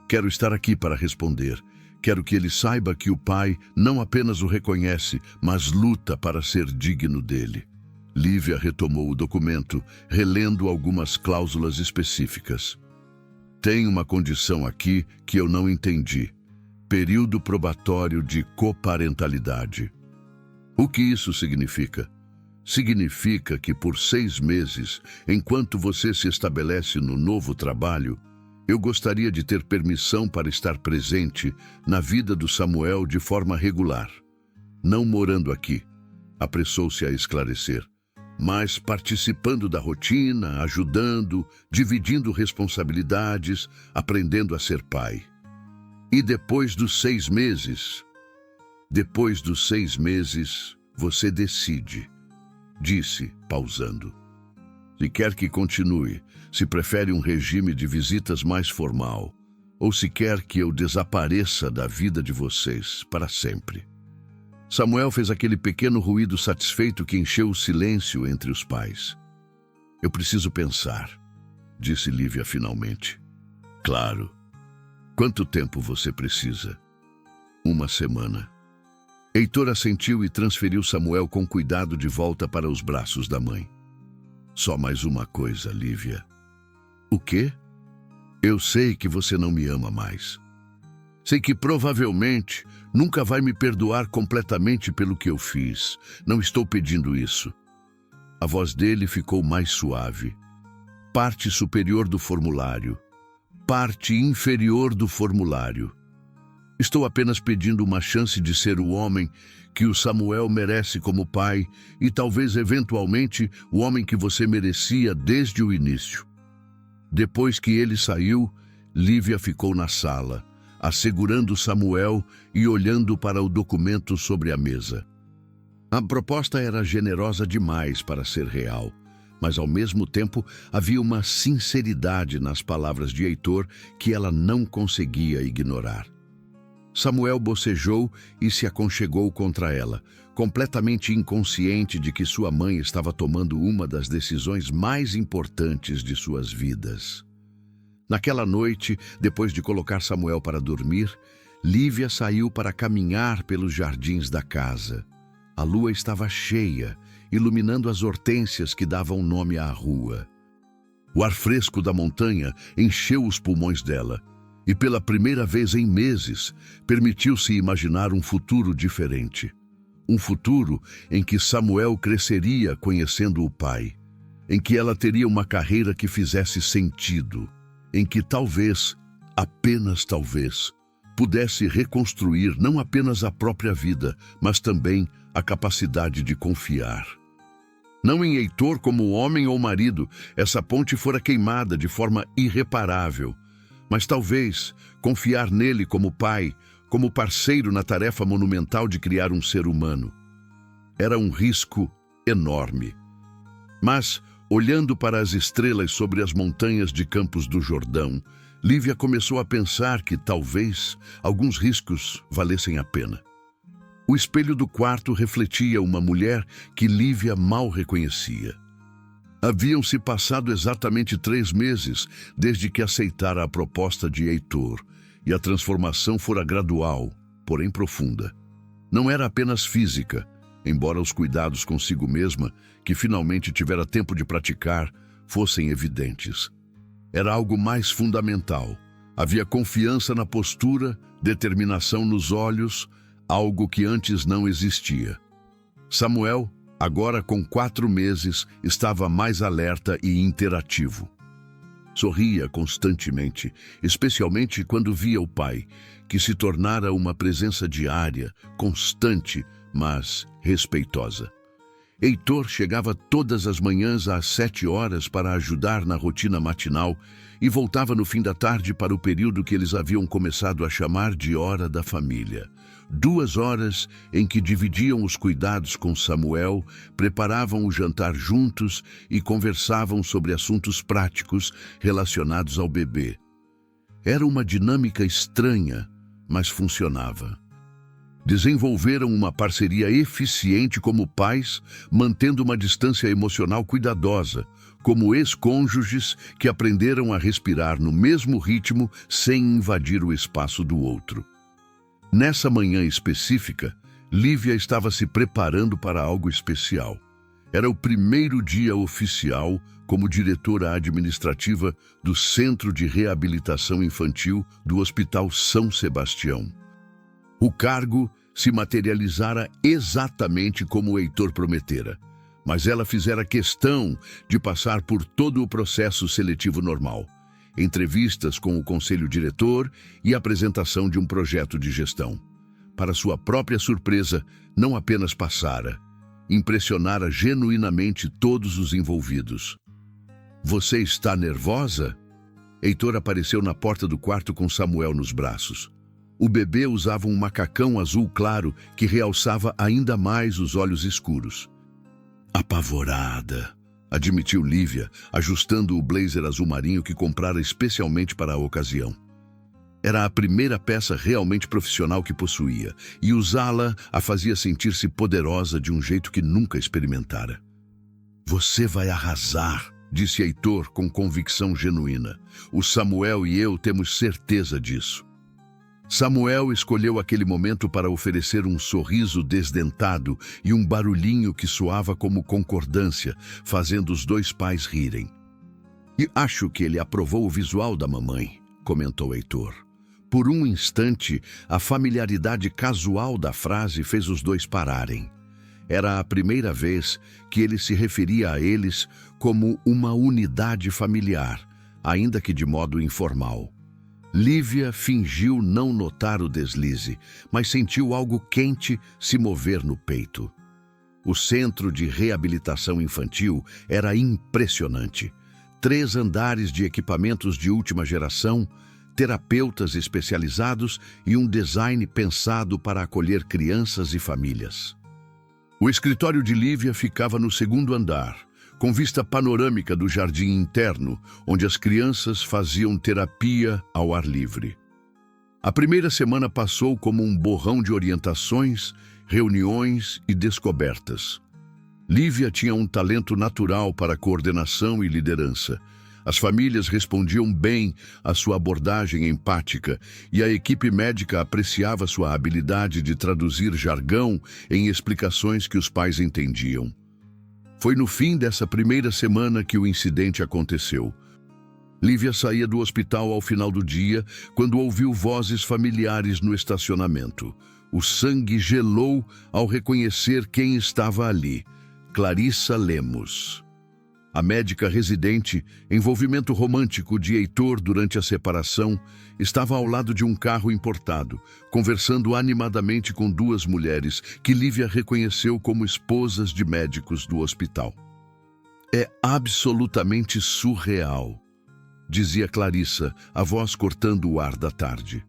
Quero estar aqui para responder. Quero que ele saiba que o pai não apenas o reconhece, mas luta para ser digno dele. Lívia retomou o documento, relendo algumas cláusulas específicas. Tem uma condição aqui que eu não entendi. Período probatório de coparentalidade. O que isso significa? Significa que por 6 meses, enquanto você se estabelece no novo trabalho, eu gostaria de ter permissão para estar presente na vida do Samuel de forma regular. Não morando aqui, apressou-se a esclarecer, mas participando da rotina, ajudando, dividindo responsabilidades, aprendendo a ser pai. E depois dos 6 meses? Depois dos 6 meses, você decide, disse, pausando. Se quer que continue, se prefere um regime de visitas mais formal, ou se quer que eu desapareça da vida de vocês para sempre. Samuel fez aquele pequeno ruído satisfeito que encheu o silêncio entre os pais. Eu preciso pensar, disse Lívia finalmente. Claro. Quanto tempo você precisa? 1 semana. Heitor assentiu e transferiu Samuel com cuidado de volta para os braços da mãe. Só mais uma coisa, Lívia. O quê? Eu sei que você não me ama mais. Sei que provavelmente nunca vai me perdoar completamente pelo que eu fiz. Não estou pedindo isso. A voz dele ficou mais suave. Parte superior do formulário. Parte inferior do formulário. Estou apenas pedindo uma chance de ser o homem que o Samuel merece como pai e talvez, eventualmente, o homem que você merecia desde o início. Depois que ele saiu, Lívia ficou na sala, assegurando Samuel e olhando para o documento sobre a mesa. A proposta era generosa demais para ser real, mas ao mesmo tempo havia uma sinceridade nas palavras de Heitor que ela não conseguia ignorar. Samuel bocejou e se aconchegou contra ela, completamente inconsciente de que sua mãe estava tomando uma das decisões mais importantes de suas vidas. Naquela noite, depois de colocar Samuel para dormir, Lívia saiu para caminhar pelos jardins da casa. A lua estava cheia, iluminando as hortênsias que davam nome à rua. O ar fresco da montanha encheu os pulmões dela. E pela primeira vez em meses, permitiu-se imaginar um futuro diferente. Um futuro em que Samuel cresceria conhecendo o pai, em que ela teria uma carreira que fizesse sentido, em que talvez, apenas talvez, pudesse reconstruir não apenas a própria vida, mas também a capacidade de confiar. Não em Heitor como homem ou marido, essa ponte fora queimada de forma irreparável, mas talvez confiar nele como pai, como parceiro na tarefa monumental de criar um ser humano. Era um risco enorme. Mas, olhando para as estrelas sobre as montanhas de Campos do Jordão, Lívia começou a pensar que talvez alguns riscos valessem a pena. O espelho do quarto refletia uma mulher que Lívia mal reconhecia. Haviam-se passado exatamente 3 meses desde que aceitara a proposta de Heitor, e a transformação fora gradual, porém profunda. Não era apenas física, embora os cuidados consigo mesma, que finalmente tivera tempo de praticar, fossem evidentes. Era algo mais fundamental. Havia confiança na postura, determinação nos olhos, algo que antes não existia. Samuel, agora com 4 meses, estava mais alerta e interativo. Sorria constantemente, especialmente quando via o pai, que se tornara uma presença diária, constante, mas respeitosa. Heitor chegava todas as manhãs às 7 horas para ajudar na rotina matinal e voltava no fim da tarde para o período que eles haviam começado a chamar de hora da família. 2 horas em que dividiam os cuidados com Samuel, preparavam o jantar juntos e conversavam sobre assuntos práticos relacionados ao bebê. Era uma dinâmica estranha, mas funcionava. Desenvolveram uma parceria eficiente como pais, mantendo uma distância emocional cuidadosa, como ex-cônjuges que aprenderam a respirar no mesmo ritmo sem invadir o espaço do outro. Nessa manhã específica, Lívia estava se preparando para algo especial. Era o primeiro dia oficial como diretora administrativa do Centro de Reabilitação Infantil do Hospital São Sebastião. O cargo se materializara exatamente como o Heitor prometera, mas ela fizera questão de passar por todo o processo seletivo normal, entrevistas com o conselho diretor e apresentação de um projeto de gestão. Para sua própria surpresa, não apenas passara, impressionara genuinamente todos os envolvidos. "Você está nervosa?" Heitor apareceu na porta do quarto com Samuel nos braços. O bebê usava um macacão azul claro que realçava ainda mais os olhos escuros. "Apavorada", admitiu Lívia, ajustando o blazer azul marinho que comprara especialmente para a ocasião. Era a primeira peça realmente profissional que possuía, e usá-la a fazia sentir-se poderosa de um jeito que nunca experimentara. "Você vai arrasar", disse Heitor com convicção genuína. "O Samuel e eu temos certeza disso." Samuel escolheu aquele momento para oferecer um sorriso desdentado e um barulhinho que soava como concordância, fazendo os 2 pais rirem. "E acho que ele aprovou o visual da mamãe", comentou Heitor. Por um instante, a familiaridade casual da frase fez os 2 pararem. Era a primeira vez que ele se referia a eles como uma unidade familiar, ainda que de modo informal. Lívia fingiu não notar o deslize, mas sentiu algo quente se mover no peito. O Centro de Reabilitação Infantil era impressionante. 3 andares de equipamentos de última geração, terapeutas especializados e um design pensado para acolher crianças e famílias. O escritório de Lívia ficava no 2º andar, com vista panorâmica do jardim interno, onde as crianças faziam terapia ao ar livre. A primeira semana passou como um borrão de orientações, reuniões e descobertas. Lívia tinha um talento natural para coordenação e liderança. As famílias respondiam bem à sua abordagem empática e a equipe médica apreciava sua habilidade de traduzir jargão em explicações que os pais entendiam. Foi no fim dessa primeira semana que o incidente aconteceu. Lívia saía do hospital ao final do dia quando ouviu vozes familiares no estacionamento. O sangue gelou ao reconhecer quem estava ali: Clarissa Lemos. A médica residente, envolvimento romântico de Heitor durante a separação, estava ao lado de um carro importado, conversando animadamente com 2 mulheres que Lívia reconheceu como esposas de médicos do hospital. "É absolutamente surreal", dizia Clarissa, a voz cortando o ar da tarde.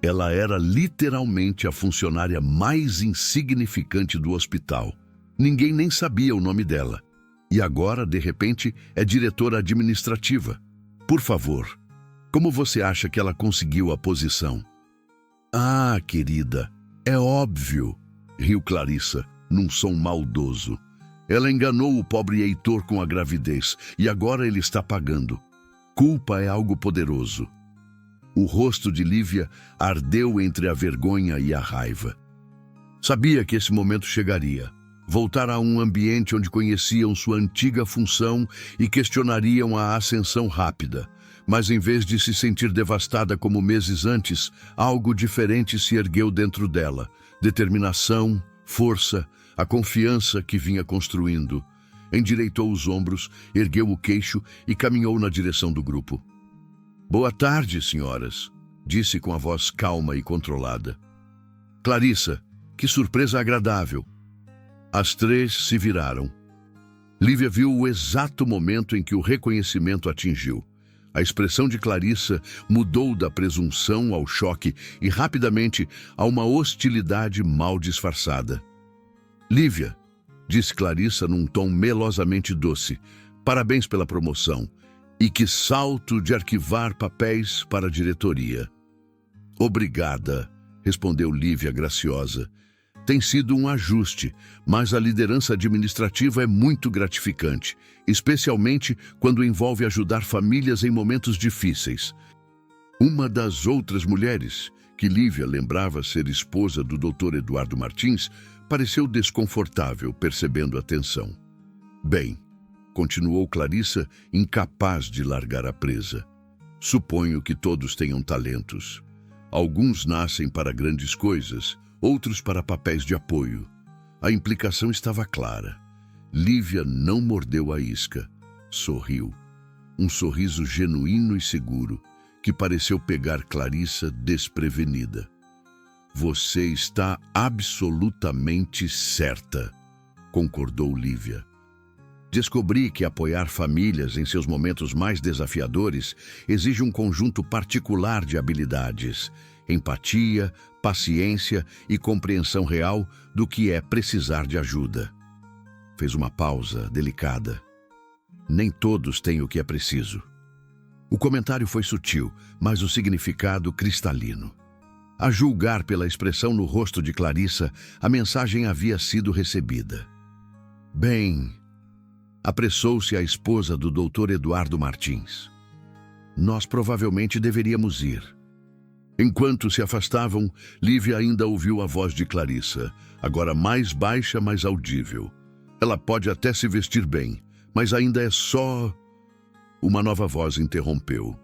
Ela era literalmente a funcionária mais insignificante do hospital. Ninguém nem sabia o nome dela. E agora, de repente, é diretora administrativa. Por favor, como você acha que ela conseguiu a posição? Ah, querida, é óbvio, riu Clarissa, num som maldoso. Ela enganou o pobre Heitor com a gravidez e agora ele está pagando. Culpa é algo poderoso. O rosto de Lívia ardeu entre a vergonha e a raiva. Sabia que esse momento chegaria. Voltar a um ambiente onde conheciam sua antiga função e questionariam a ascensão rápida. Mas em vez de se sentir devastada como meses antes, algo diferente se ergueu dentro dela. Determinação, força, a confiança que vinha construindo. Endireitou os ombros, ergueu o queixo e caminhou na direção do grupo. Boa tarde, senhoras, disse com a voz calma e controlada. Clarissa, que surpresa agradável. As três se viraram. Lívia viu o exato momento em que o reconhecimento atingiu. A expressão de Clarissa mudou da presunção ao choque e rapidamente a uma hostilidade mal disfarçada. Lívia, disse Clarissa num tom melosamente doce, parabéns pela promoção. E que salto de arquivar papéis para a diretoria. Obrigada, respondeu Lívia graciosa. Tem sido um ajuste, mas a liderança administrativa é muito gratificante, especialmente quando envolve ajudar famílias em momentos difíceis. Uma das outras mulheres, que Lívia lembrava ser esposa do Dr. Eduardo Martins, pareceu desconfortável, percebendo a tensão. Bem, continuou Clarissa, incapaz de largar a presa. Suponho que todos tenham talentos. Alguns nascem para grandes coisas, outros para papéis de apoio. A implicação estava clara. Lívia não mordeu a isca. Sorriu. Um sorriso genuíno e seguro, que pareceu pegar Clarissa desprevenida. Você está absolutamente certa, concordou Lívia. Descobri que apoiar famílias em seus momentos mais desafiadores exige um conjunto particular de habilidades, empatia, paciência e compreensão real do que é precisar de ajuda. Fez uma pausa delicada. Nem todos têm o que é preciso. O comentário foi sutil, mas o significado cristalino. A julgar pela expressão no rosto de Clarissa, a mensagem havia sido recebida. Bem, apressou-se a esposa do Dr. Eduardo Martins. Nós provavelmente deveríamos ir. Enquanto se afastavam, Lívia ainda ouviu a voz de Clarissa, agora mais baixa, mais audível. Ela pode até se vestir bem, mas ainda é só... Uma nova voz interrompeu.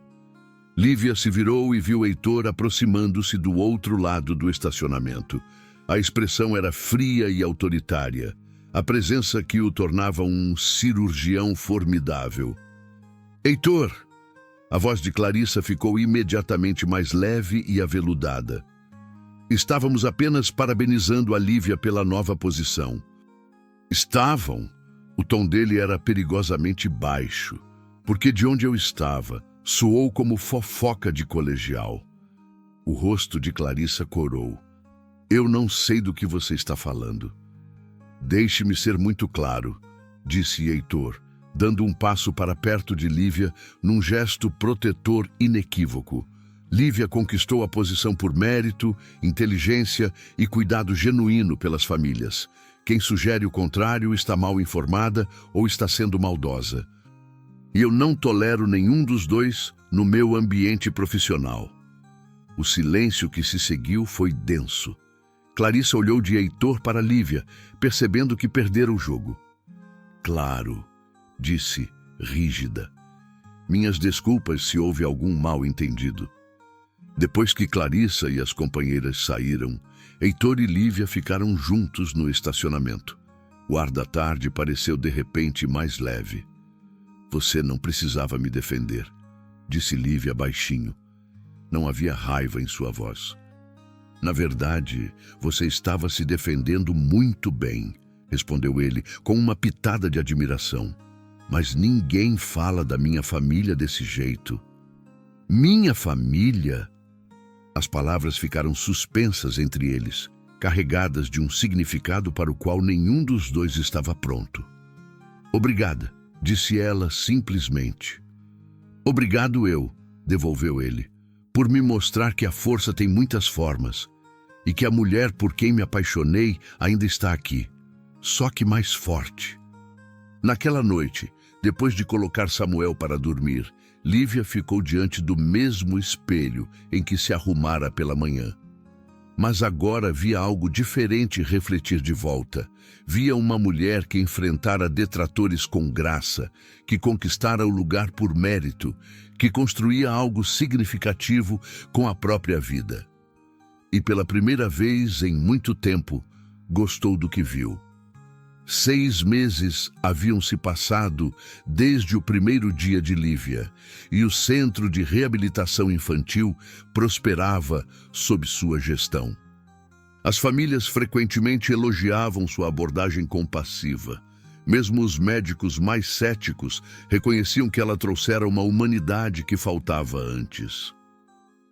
Lívia se virou e viu Heitor aproximando-se do outro lado do estacionamento. A expressão era fria e autoritária, a presença que o tornava um cirurgião formidável. Heitor! A voz de Clarissa ficou imediatamente mais leve e aveludada. Estávamos apenas parabenizando a Lívia pela nova posição. Estavam? O tom dele era perigosamente baixo, porque de onde eu estava, soou como fofoca de colegial. O rosto de Clarissa corou. Eu não sei do que você está falando. Deixe-me ser muito claro, disse Heitor, dando um passo para perto de Lívia num gesto protetor inequívoco. Lívia conquistou a posição por mérito, inteligência e cuidado genuíno pelas famílias. Quem sugere o contrário está mal informada ou está sendo maldosa. E eu não tolero nenhum dos dois no meu ambiente profissional. O silêncio que se seguiu foi denso. Clarissa olhou de Heitor para Lívia, percebendo que perdera o jogo. Claro, disse, rígida. Minhas desculpas se houve algum mal-entendido. Depois que Clarissa e as companheiras saíram, Heitor e Lívia ficaram juntos no estacionamento. O ar da tarde pareceu de repente mais leve. Você não precisava me defender, disse Lívia baixinho. Não havia raiva em sua voz. Na verdade, você estava se defendendo muito bem, respondeu ele com uma pitada de admiração. mas ninguém fala da minha família desse jeito. Minha família? As palavras ficaram suspensas entre eles, carregadas de um significado para o qual nenhum dos dois estava pronto. Obrigada, disse ela simplesmente. Obrigado eu, devolveu ele, por me mostrar que a força tem muitas formas e que a mulher por quem me apaixonei ainda está aqui, só que mais forte. Naquela noite, depois de colocar Samuel para dormir, Lívia ficou diante do mesmo espelho em que se arrumara pela manhã. Mas agora via algo diferente refletir de volta. Via uma mulher que enfrentara detratores com graça, que conquistara o lugar por mérito, que construía algo significativo com a própria vida. E pela primeira vez em muito tempo, gostou do que viu. 6 meses haviam se passado desde o primeiro dia de Lívia, e o Centro de Reabilitação Infantil prosperava sob sua gestão. As famílias frequentemente elogiavam sua abordagem compassiva. Mesmo os médicos mais céticos reconheciam que ela trouxera uma humanidade que faltava antes.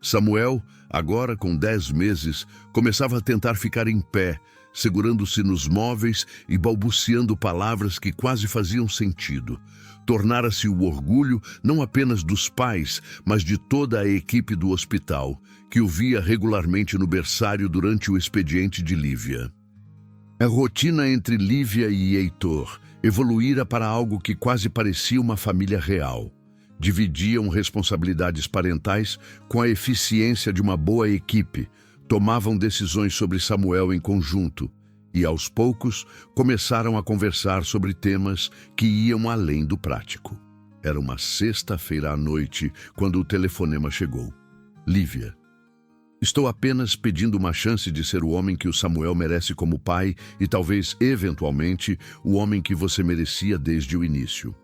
Samuel, agora com 10 meses, começava a tentar ficar em pé, segurando-se nos móveis e balbuciando palavras que quase faziam sentido. Tornara-se o orgulho não apenas dos pais, mas de toda a equipe do hospital, que o via regularmente no berçário durante o expediente de Lívia. A rotina entre Lívia e Heitor evoluíra para algo que quase parecia uma família real. Dividiam responsabilidades parentais com a eficiência de uma boa equipe, tomavam decisões sobre Samuel em conjunto e, aos poucos, começaram a conversar sobre temas que iam além do prático. Era uma sexta-feira à noite quando o telefonema chegou. Lívia. Estou apenas pedindo uma chance de ser o homem que o Samuel merece como pai e talvez, eventualmente, o homem que você merecia desde o início.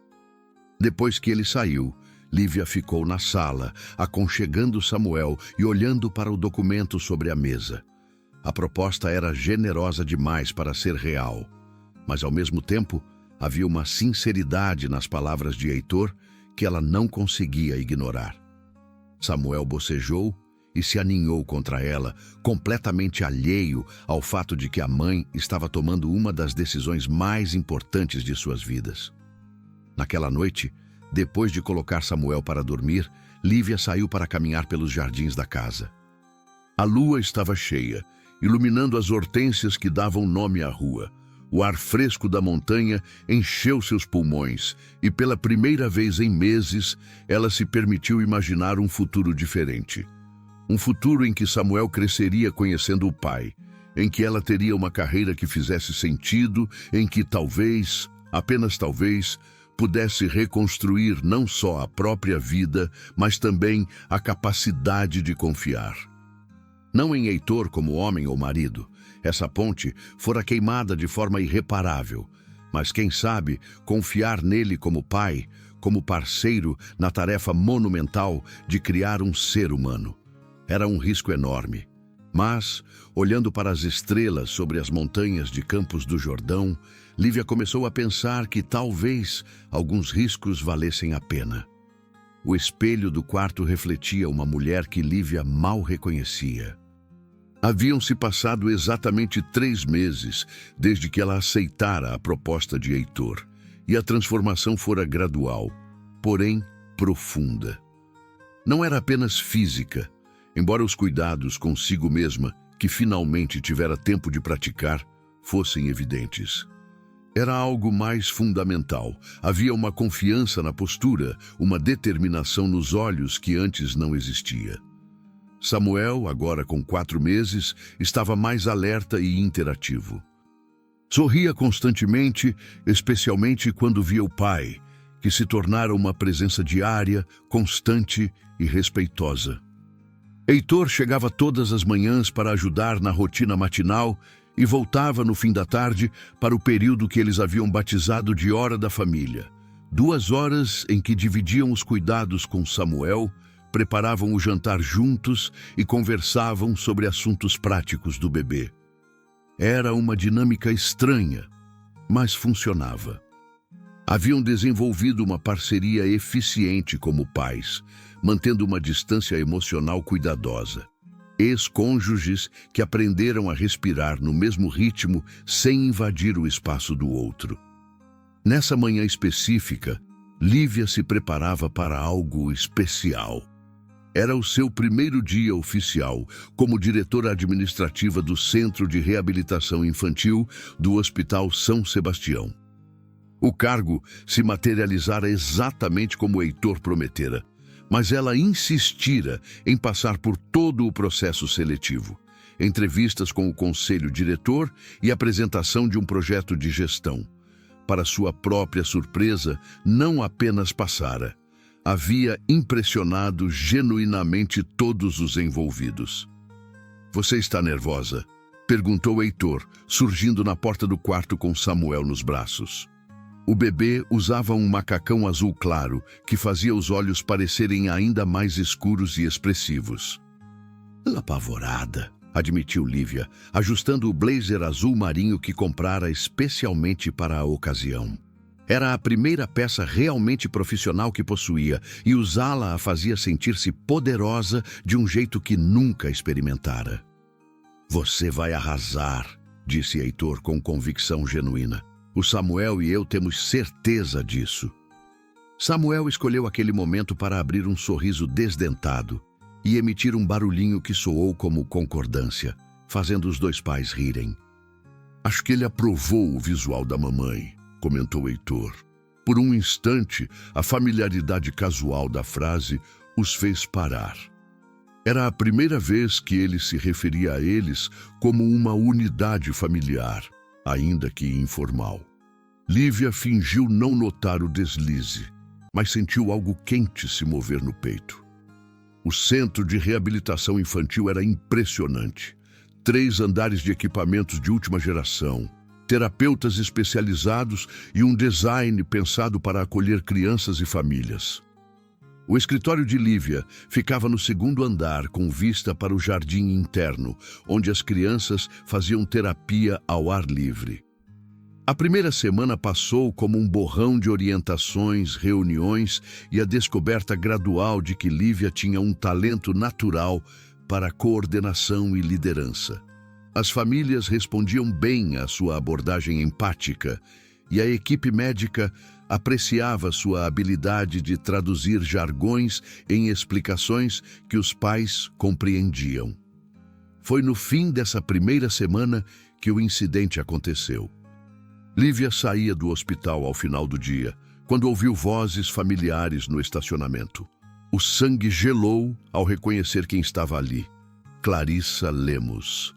Depois que ele saiu, Lívia ficou na sala, aconchegando Samuel e olhando para o documento sobre a mesa. A proposta era generosa demais para ser real, mas ao mesmo tempo havia uma sinceridade nas palavras de Heitor que ela não conseguia ignorar. Samuel bocejou e se aninhou contra ela, completamente alheio ao fato de que a mãe estava tomando uma das decisões mais importantes de suas vidas. Naquela noite, depois de colocar Samuel para dormir, Lívia saiu para caminhar pelos jardins da casa. A lua estava cheia, iluminando as hortênsias que davam nome à rua. O ar fresco da montanha encheu seus pulmões e, pela primeira vez em meses, ela se permitiu imaginar um futuro diferente. Um futuro em que Samuel cresceria conhecendo o pai, em que ela teria uma carreira que fizesse sentido, em que talvez, apenas talvez, pudesse reconstruir não só a própria vida, mas também a capacidade de confiar. Não em Heitor como homem ou marido. Essa ponte fora queimada de forma irreparável, mas quem sabe confiar nele como pai, como parceiro na tarefa monumental de criar um ser humano. Era um risco enorme, mas, olhando para as estrelas sobre as montanhas de Campos do Jordão, Lívia começou a pensar que talvez alguns riscos valessem a pena. O espelho do quarto refletia uma mulher que Lívia mal reconhecia. Haviam-se passado exatamente 3 meses desde que ela aceitara a proposta de Heitor, e a transformação fora gradual, porém profunda. Não era apenas física, embora os cuidados consigo mesma, que finalmente tivera tempo de praticar, fossem evidentes. Era algo mais fundamental. Havia uma confiança na postura, uma determinação nos olhos que antes não existia. Samuel, agora com 4 meses, estava mais alerta e interativo. Sorria constantemente, especialmente quando via o pai, que se tornara uma presença diária, constante e respeitosa. Heitor chegava todas as manhãs para ajudar na rotina matinal e voltava no fim da tarde para o período que eles haviam batizado de Hora da Família. 2 horas em que dividiam os cuidados com Samuel, preparavam o jantar juntos e conversavam sobre assuntos práticos do bebê. Era uma dinâmica estranha, mas funcionava. Haviam desenvolvido uma parceria eficiente como pais, mantendo uma distância emocional cuidadosa. Ex-cônjuges que aprenderam a respirar no mesmo ritmo sem invadir o espaço do outro. Nessa manhã específica, Lívia se preparava para algo especial. Era o seu primeiro dia oficial como diretora administrativa do Centro de Reabilitação Infantil do Hospital São Sebastião. O cargo se materializara exatamente como Heitor prometera, mas ela insistira em passar por todo o processo seletivo, entrevistas com o conselho diretor e apresentação de um projeto de gestão. Para sua própria surpresa, não apenas passara, havia impressionado genuinamente todos os envolvidos. "Você está nervosa?" perguntou Heitor, surgindo na porta do quarto com Samuel nos braços. O bebê usava um macacão azul claro que fazia os olhos parecerem ainda mais escuros e expressivos. "Apavorada", admitiu Lívia, ajustando o blazer azul marinho que comprara especialmente para a ocasião. Era a primeira peça realmente profissional que possuía e usá-la a fazia sentir-se poderosa de um jeito que nunca experimentara. "Você vai arrasar", disse Heitor com convicção genuína. "O Samuel e eu temos certeza disso." Samuel escolheu aquele momento para abrir um sorriso desdentado e emitir um barulhinho que soou como concordância, fazendo os dois pais rirem. "Acho que ele aprovou o visual da mamãe", comentou Heitor. Por um instante, a familiaridade casual da frase os fez parar. Era a primeira vez que ele se referia a eles como uma unidade familiar, ainda que informal. Lívia fingiu não notar o deslize, mas sentiu algo quente se mover no peito. O centro de reabilitação infantil era impressionante. 3 andares de equipamentos de última geração, terapeutas especializados e um design pensado para acolher crianças e famílias. O escritório de Lívia ficava no 2º andar, com vista para o jardim interno, onde as crianças faziam terapia ao ar livre. A primeira semana passou como um borrão de orientações, reuniões e a descoberta gradual de que Lívia tinha um talento natural para coordenação e liderança. As famílias respondiam bem à sua abordagem empática e a equipe médica apreciava sua habilidade de traduzir jargões em explicações que os pais compreendiam. Foi no fim dessa primeira semana que o incidente aconteceu. Lívia saía do hospital ao final do dia, quando ouviu vozes familiares no estacionamento. O sangue gelou ao reconhecer quem estava ali: Clarissa Lemos.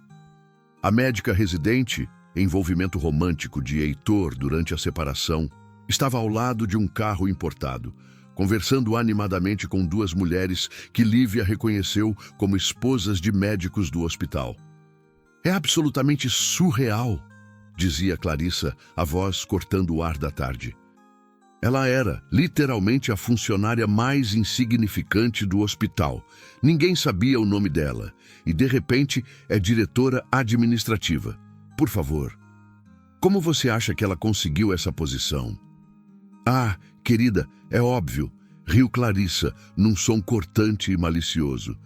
A médica residente, envolvimento romântico de Heitor durante a separação, estava ao lado de um carro importado, conversando animadamente com 2 mulheres que Lívia reconheceu como esposas de médicos do hospital. "É absolutamente surreal", dizia Clarissa, a voz cortando o ar da tarde. Ela era, literalmente, a funcionária mais insignificante do hospital. Ninguém sabia o nome dela e, de repente, é diretora administrativa. "Por favor, como você acha que ela conseguiu essa posição?" "Ah, querida, é óbvio", riu Clarissa, num som cortante e malicioso.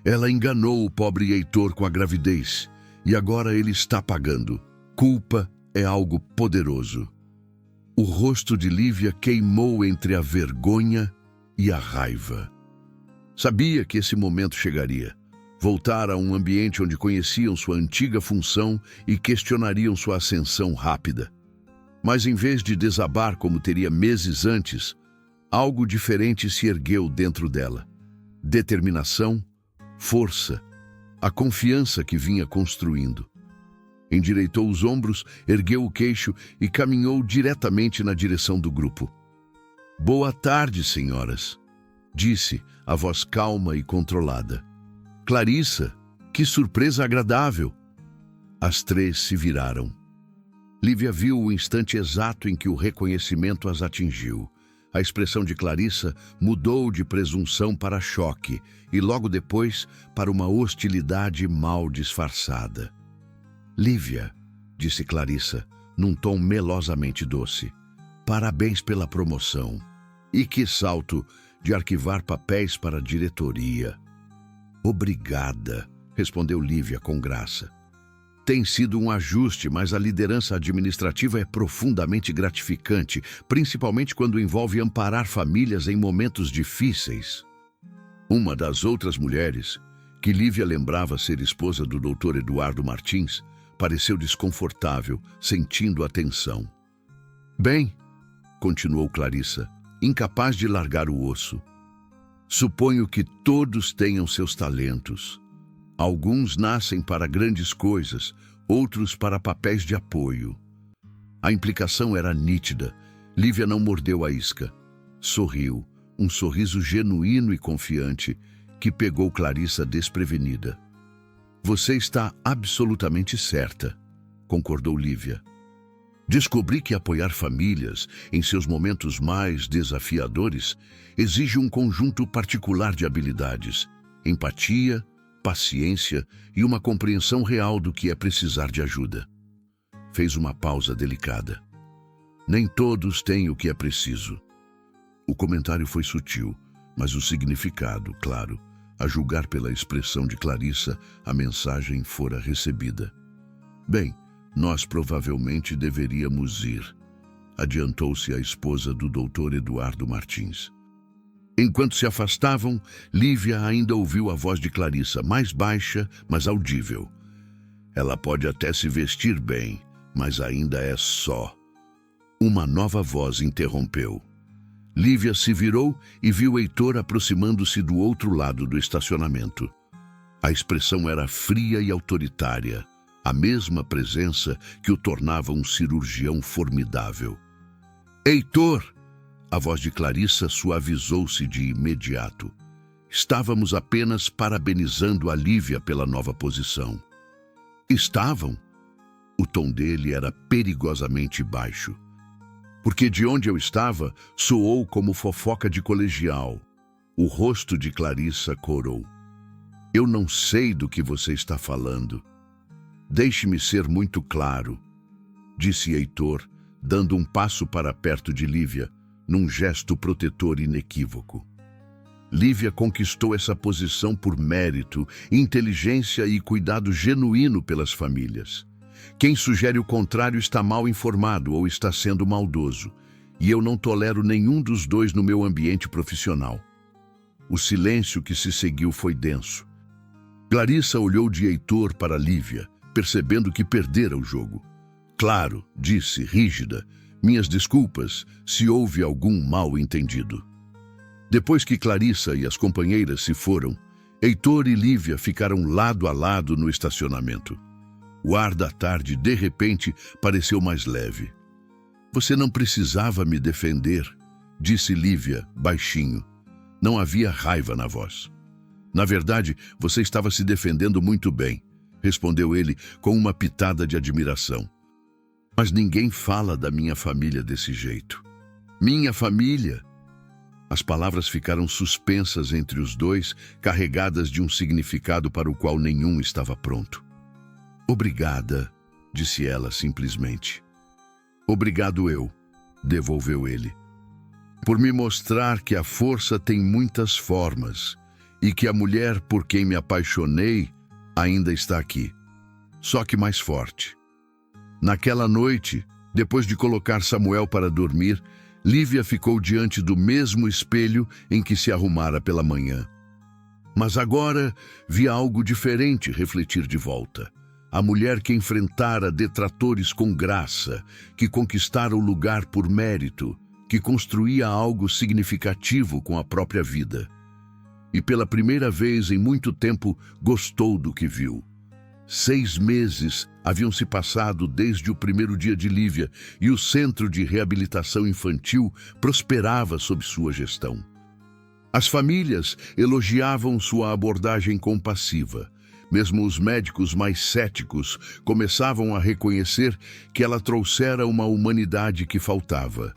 "Ela enganou o pobre Heitor com a gravidez e agora ele está pagando. Culpa é algo poderoso." O rosto de Lívia queimou entre a vergonha e a raiva. Sabia que esse momento chegaria. Voltar a um ambiente onde conheciam sua antiga função e questionariam sua ascensão rápida. Mas em vez de desabar como teria meses antes, algo diferente se ergueu dentro dela. Determinação, força, a confiança que vinha construindo. Endireitou os ombros, ergueu o queixo e caminhou diretamente na direção do grupo. "Boa tarde, senhoras", disse, a voz calma e controlada. "Clarissa, que surpresa agradável." As 3 se viraram. Lívia viu o instante exato em que o reconhecimento as atingiu. A expressão de Clarissa mudou de presunção para choque e logo depois para uma hostilidade mal disfarçada. "Lívia", disse Clarissa, num tom melosamente doce, Parabéns pela promoção. E que salto de arquivar papéis para a diretoria. Obrigada, respondeu Lívia com graça. Tem sido um ajuste, mas a liderança administrativa é profundamente gratificante, principalmente quando envolve amparar famílias em momentos difíceis. Uma das outras mulheres, que Lívia lembrava ser esposa do Dr. Eduardo Martins, pareceu desconfortável, sentindo a tensão. Bem, continuou Clarissa, incapaz de largar o osso. Suponho que todos tenham seus talentos. Alguns nascem para grandes coisas, outros para papéis de apoio. A implicação era nítida. Lívia não mordeu a isca. Sorriu, um sorriso genuíno e confiante, que pegou Clarissa desprevenida. Você está absolutamente certa, concordou Lívia. Descobri que apoiar famílias em seus momentos mais desafiadores exige um conjunto particular de habilidades, empatia, paciência e uma compreensão real do que é precisar de ajuda. Fez uma pausa delicada. Nem todos têm o que é preciso. O comentário foi sutil, mas o significado, claro. A julgar pela expressão de Clarissa, a mensagem fora recebida. Bem, nós provavelmente deveríamos ir, adiantou-se a esposa do Dr. Eduardo Martins. Enquanto se afastavam, Lívia ainda ouviu a voz de Clarissa, mais baixa, mas audível. Ela pode até se vestir bem, mas ainda é só. Uma nova voz interrompeu. Lívia se virou e viu Heitor aproximando-se do outro lado do estacionamento. A expressão era fria e autoritária, a mesma presença que o tornava um cirurgião formidável. Heitor! A voz de Clarissa suavizou-se de imediato. Estávamos apenas parabenizando a Lívia pela nova posição. Estavam? O tom dele era perigosamente baixo. Porque de onde eu estava, soou como fofoca de colegial. O rosto de Clarissa corou. Eu não sei do que você está falando. Deixe-me ser muito claro, disse Heitor, dando um passo para perto de Lívia, num gesto protetor inequívoco. Lívia conquistou essa posição por mérito, inteligência e cuidado genuíno pelas famílias. Quem sugere o contrário está mal informado ou está sendo maldoso, e eu não tolero nenhum dos dois no meu ambiente profissional. O silêncio que se seguiu foi denso. Clarissa olhou de Heitor para Lívia, percebendo que perdera o jogo. Claro, disse, rígida, minhas desculpas se houve algum mal-entendido. Depois que Clarissa e as companheiras se foram, Heitor e Lívia ficaram lado a lado no estacionamento. O ar da tarde, de repente, pareceu mais leve. Você não precisava me defender, disse Lívia, baixinho. Não havia raiva na voz. Na verdade, você estava se defendendo muito bem, respondeu ele com uma pitada de admiração. Mas ninguém fala da minha família desse jeito. Minha família! As palavras ficaram suspensas entre os dois, carregadas de um significado para o qual nenhum estava pronto. Obrigada, disse ela simplesmente. Obrigado eu, devolveu ele. Por me mostrar que a força tem muitas formas e que a mulher por quem me apaixonei ainda está aqui, só que mais forte. Naquela noite, depois de colocar Samuel para dormir, Lívia ficou diante do mesmo espelho em que se arrumara pela manhã. Mas agora via algo diferente refletir de volta. A mulher que enfrentara detratores com graça, que conquistara o lugar por mérito, que construía algo significativo com a própria vida. E pela primeira vez em muito tempo gostou do que viu. 6 meses haviam se passado desde o primeiro dia de Lívia e o Centro de Reabilitação Infantil prosperava sob sua gestão. As famílias elogiavam sua abordagem compassiva. Mesmo os médicos mais céticos começavam a reconhecer que ela trouxera uma humanidade que faltava.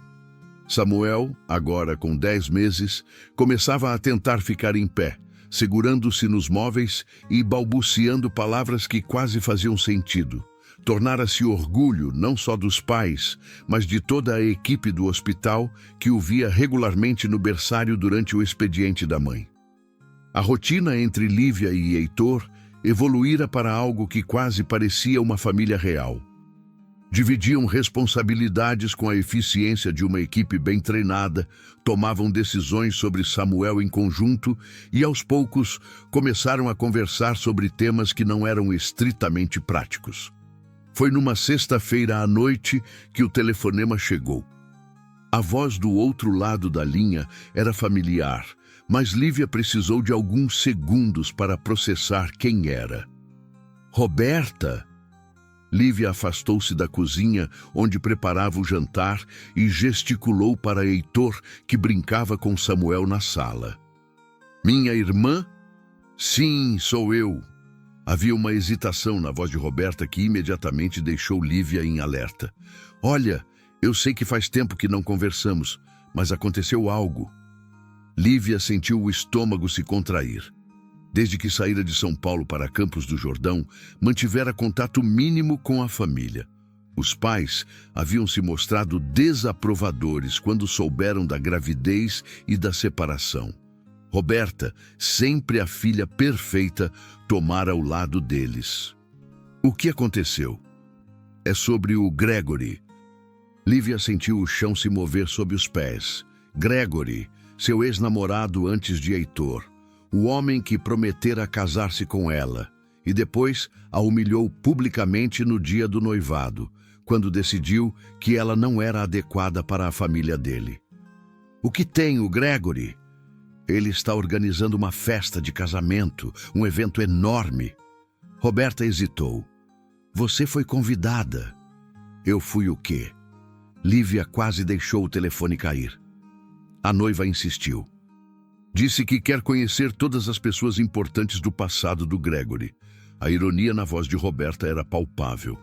Samuel, agora com 10 meses, começava a tentar ficar em pé, segurando-se nos móveis e balbuciando palavras que quase faziam sentido, tornara-se orgulho não só dos pais, mas de toda a equipe do hospital que o via regularmente no berçário durante o expediente da mãe. A rotina entre Lívia e Heitor evoluíra para algo que quase parecia uma família real. Dividiam responsabilidades com a eficiência de uma equipe bem treinada, tomavam decisões sobre Samuel em conjunto e, aos poucos, começaram a conversar sobre temas que não eram estritamente práticos. Foi numa sexta-feira à noite que o telefonema chegou. A voz do outro lado da linha era familiar, mas Lívia precisou de alguns segundos para processar quem era. Roberta! Lívia afastou-se da cozinha, onde preparava o jantar, e gesticulou para Heitor, que brincava com Samuel na sala. Minha irmã? Sim, sou eu. Havia uma hesitação na voz de Roberta que imediatamente deixou Lívia em alerta. Olha, eu sei que faz tempo que não conversamos, mas aconteceu algo. Lívia sentiu o estômago se contrair. Desde que saíra de São Paulo para Campos do Jordão, mantivera contato mínimo com a família. Os pais haviam se mostrado desaprovadores quando souberam da gravidez e da separação. Roberta, sempre a filha perfeita, tomara o lado deles. O que aconteceu? É sobre o Gregory. Lívia sentiu o chão se mover sob os pés. Gregory, seu ex-namorado antes de Heitor. O homem que prometera casar-se com ela e depois a humilhou publicamente no dia do noivado, quando decidiu que ela não era adequada para a família dele. O que tem o Gregory? Ele está organizando uma festa de casamento, um evento enorme. Roberta hesitou. Você foi convidada. Eu fui o quê? Lívia quase deixou o telefone cair. A noiva insistiu. Disse que quer conhecer todas as pessoas importantes do passado do Gregory. A ironia na voz de Roberta era palpável.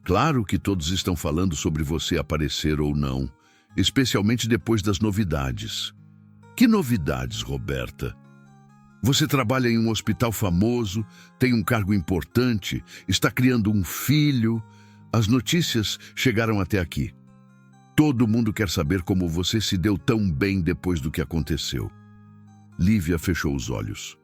Claro que todos estão falando sobre você aparecer ou não, especialmente depois das novidades. Que novidades, Roberta? Você trabalha em um hospital famoso, tem um cargo importante, está criando um filho. As notícias chegaram até aqui. Todo mundo quer saber como você se deu tão bem depois do que aconteceu. Lívia fechou os olhos.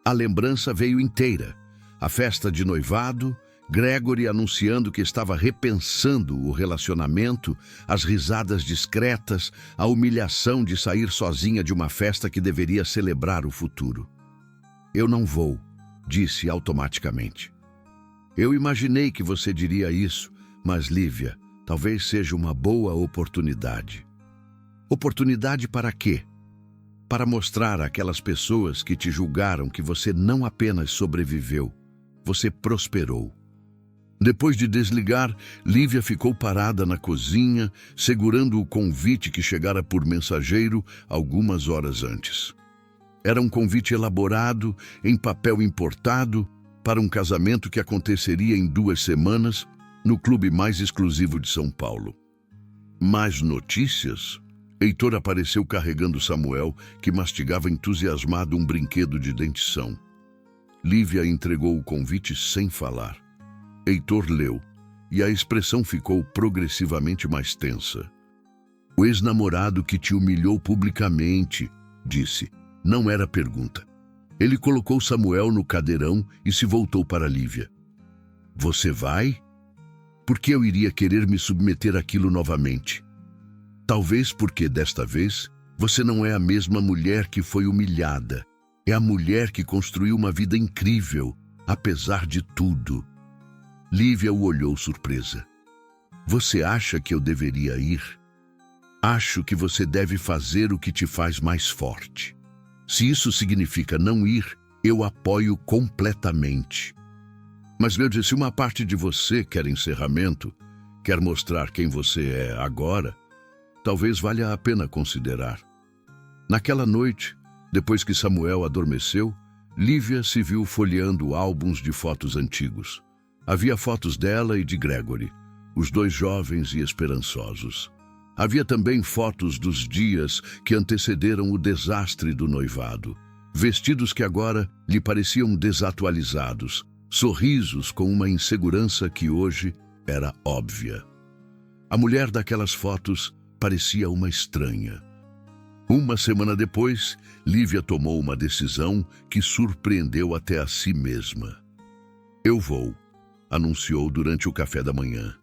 A lembrança veio inteira. A festa de noivado, Gregory anunciando que estava repensando o relacionamento, as risadas discretas, a humilhação de sair sozinha de uma festa que deveria celebrar o futuro. Eu não vou, disse automaticamente. Eu imaginei que você diria isso, mas Lívia, talvez seja uma boa oportunidade. Oportunidade para quê? Para mostrar àquelas pessoas que te julgaram que você não apenas sobreviveu, você prosperou. Depois de desligar, Lívia ficou parada na cozinha, segurando o convite que chegara por mensageiro algumas horas antes. Era um convite elaborado, em papel importado, para um casamento que aconteceria em 2 semanas, no clube mais exclusivo de São Paulo. Mais notícias? Heitor apareceu carregando Samuel, que mastigava entusiasmado um brinquedo de dentição. Lívia entregou o convite sem falar. Heitor leu, e a expressão ficou progressivamente mais tensa. O ex-namorado que te humilhou publicamente, disse. Não era pergunta. Ele colocou Samuel no cadeirão e se voltou para Lívia. Você vai? Por que eu iria querer me submeter àquilo novamente? Talvez porque, desta vez, você não é a mesma mulher que foi humilhada. É a mulher que construiu uma vida incrível, apesar de tudo. Lívia o olhou surpresa. Você acha que eu deveria ir? Acho que você deve fazer o que te faz mais forte. Se isso significa não ir, eu apoio completamente. Mas veja, se uma parte de você quer encerramento, quer mostrar quem você é agora, talvez valha a pena considerar. Naquela noite, depois que Samuel adormeceu, Lívia se viu folheando álbuns de fotos antigos. Havia fotos dela e de Gregory, os dois jovens e esperançosos. Havia também fotos dos dias que antecederam o desastre do noivado, vestidos que agora lhe pareciam desatualizados, sorrisos com uma insegurança que hoje era óbvia. A mulher daquelas fotos parecia uma estranha. Uma semana depois, Lívia tomou uma decisão que surpreendeu até a si mesma. "Eu vou", anunciou durante o café da manhã.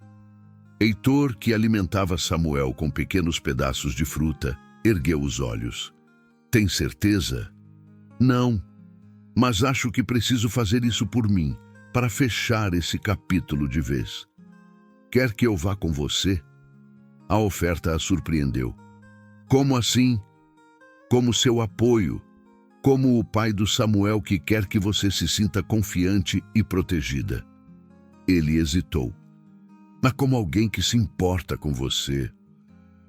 Heitor, que alimentava Samuel com pequenos pedaços de fruta, ergueu os olhos. "Tem certeza?" "Não, mas acho que preciso fazer isso por mim, para fechar esse capítulo de vez." "Quer que eu vá com você?" A oferta a surpreendeu. "Como assim?" "Como seu apoio, como o pai do Samuel que quer que você se sinta confiante e protegida." Ele hesitou. "Mas como alguém que se importa com você."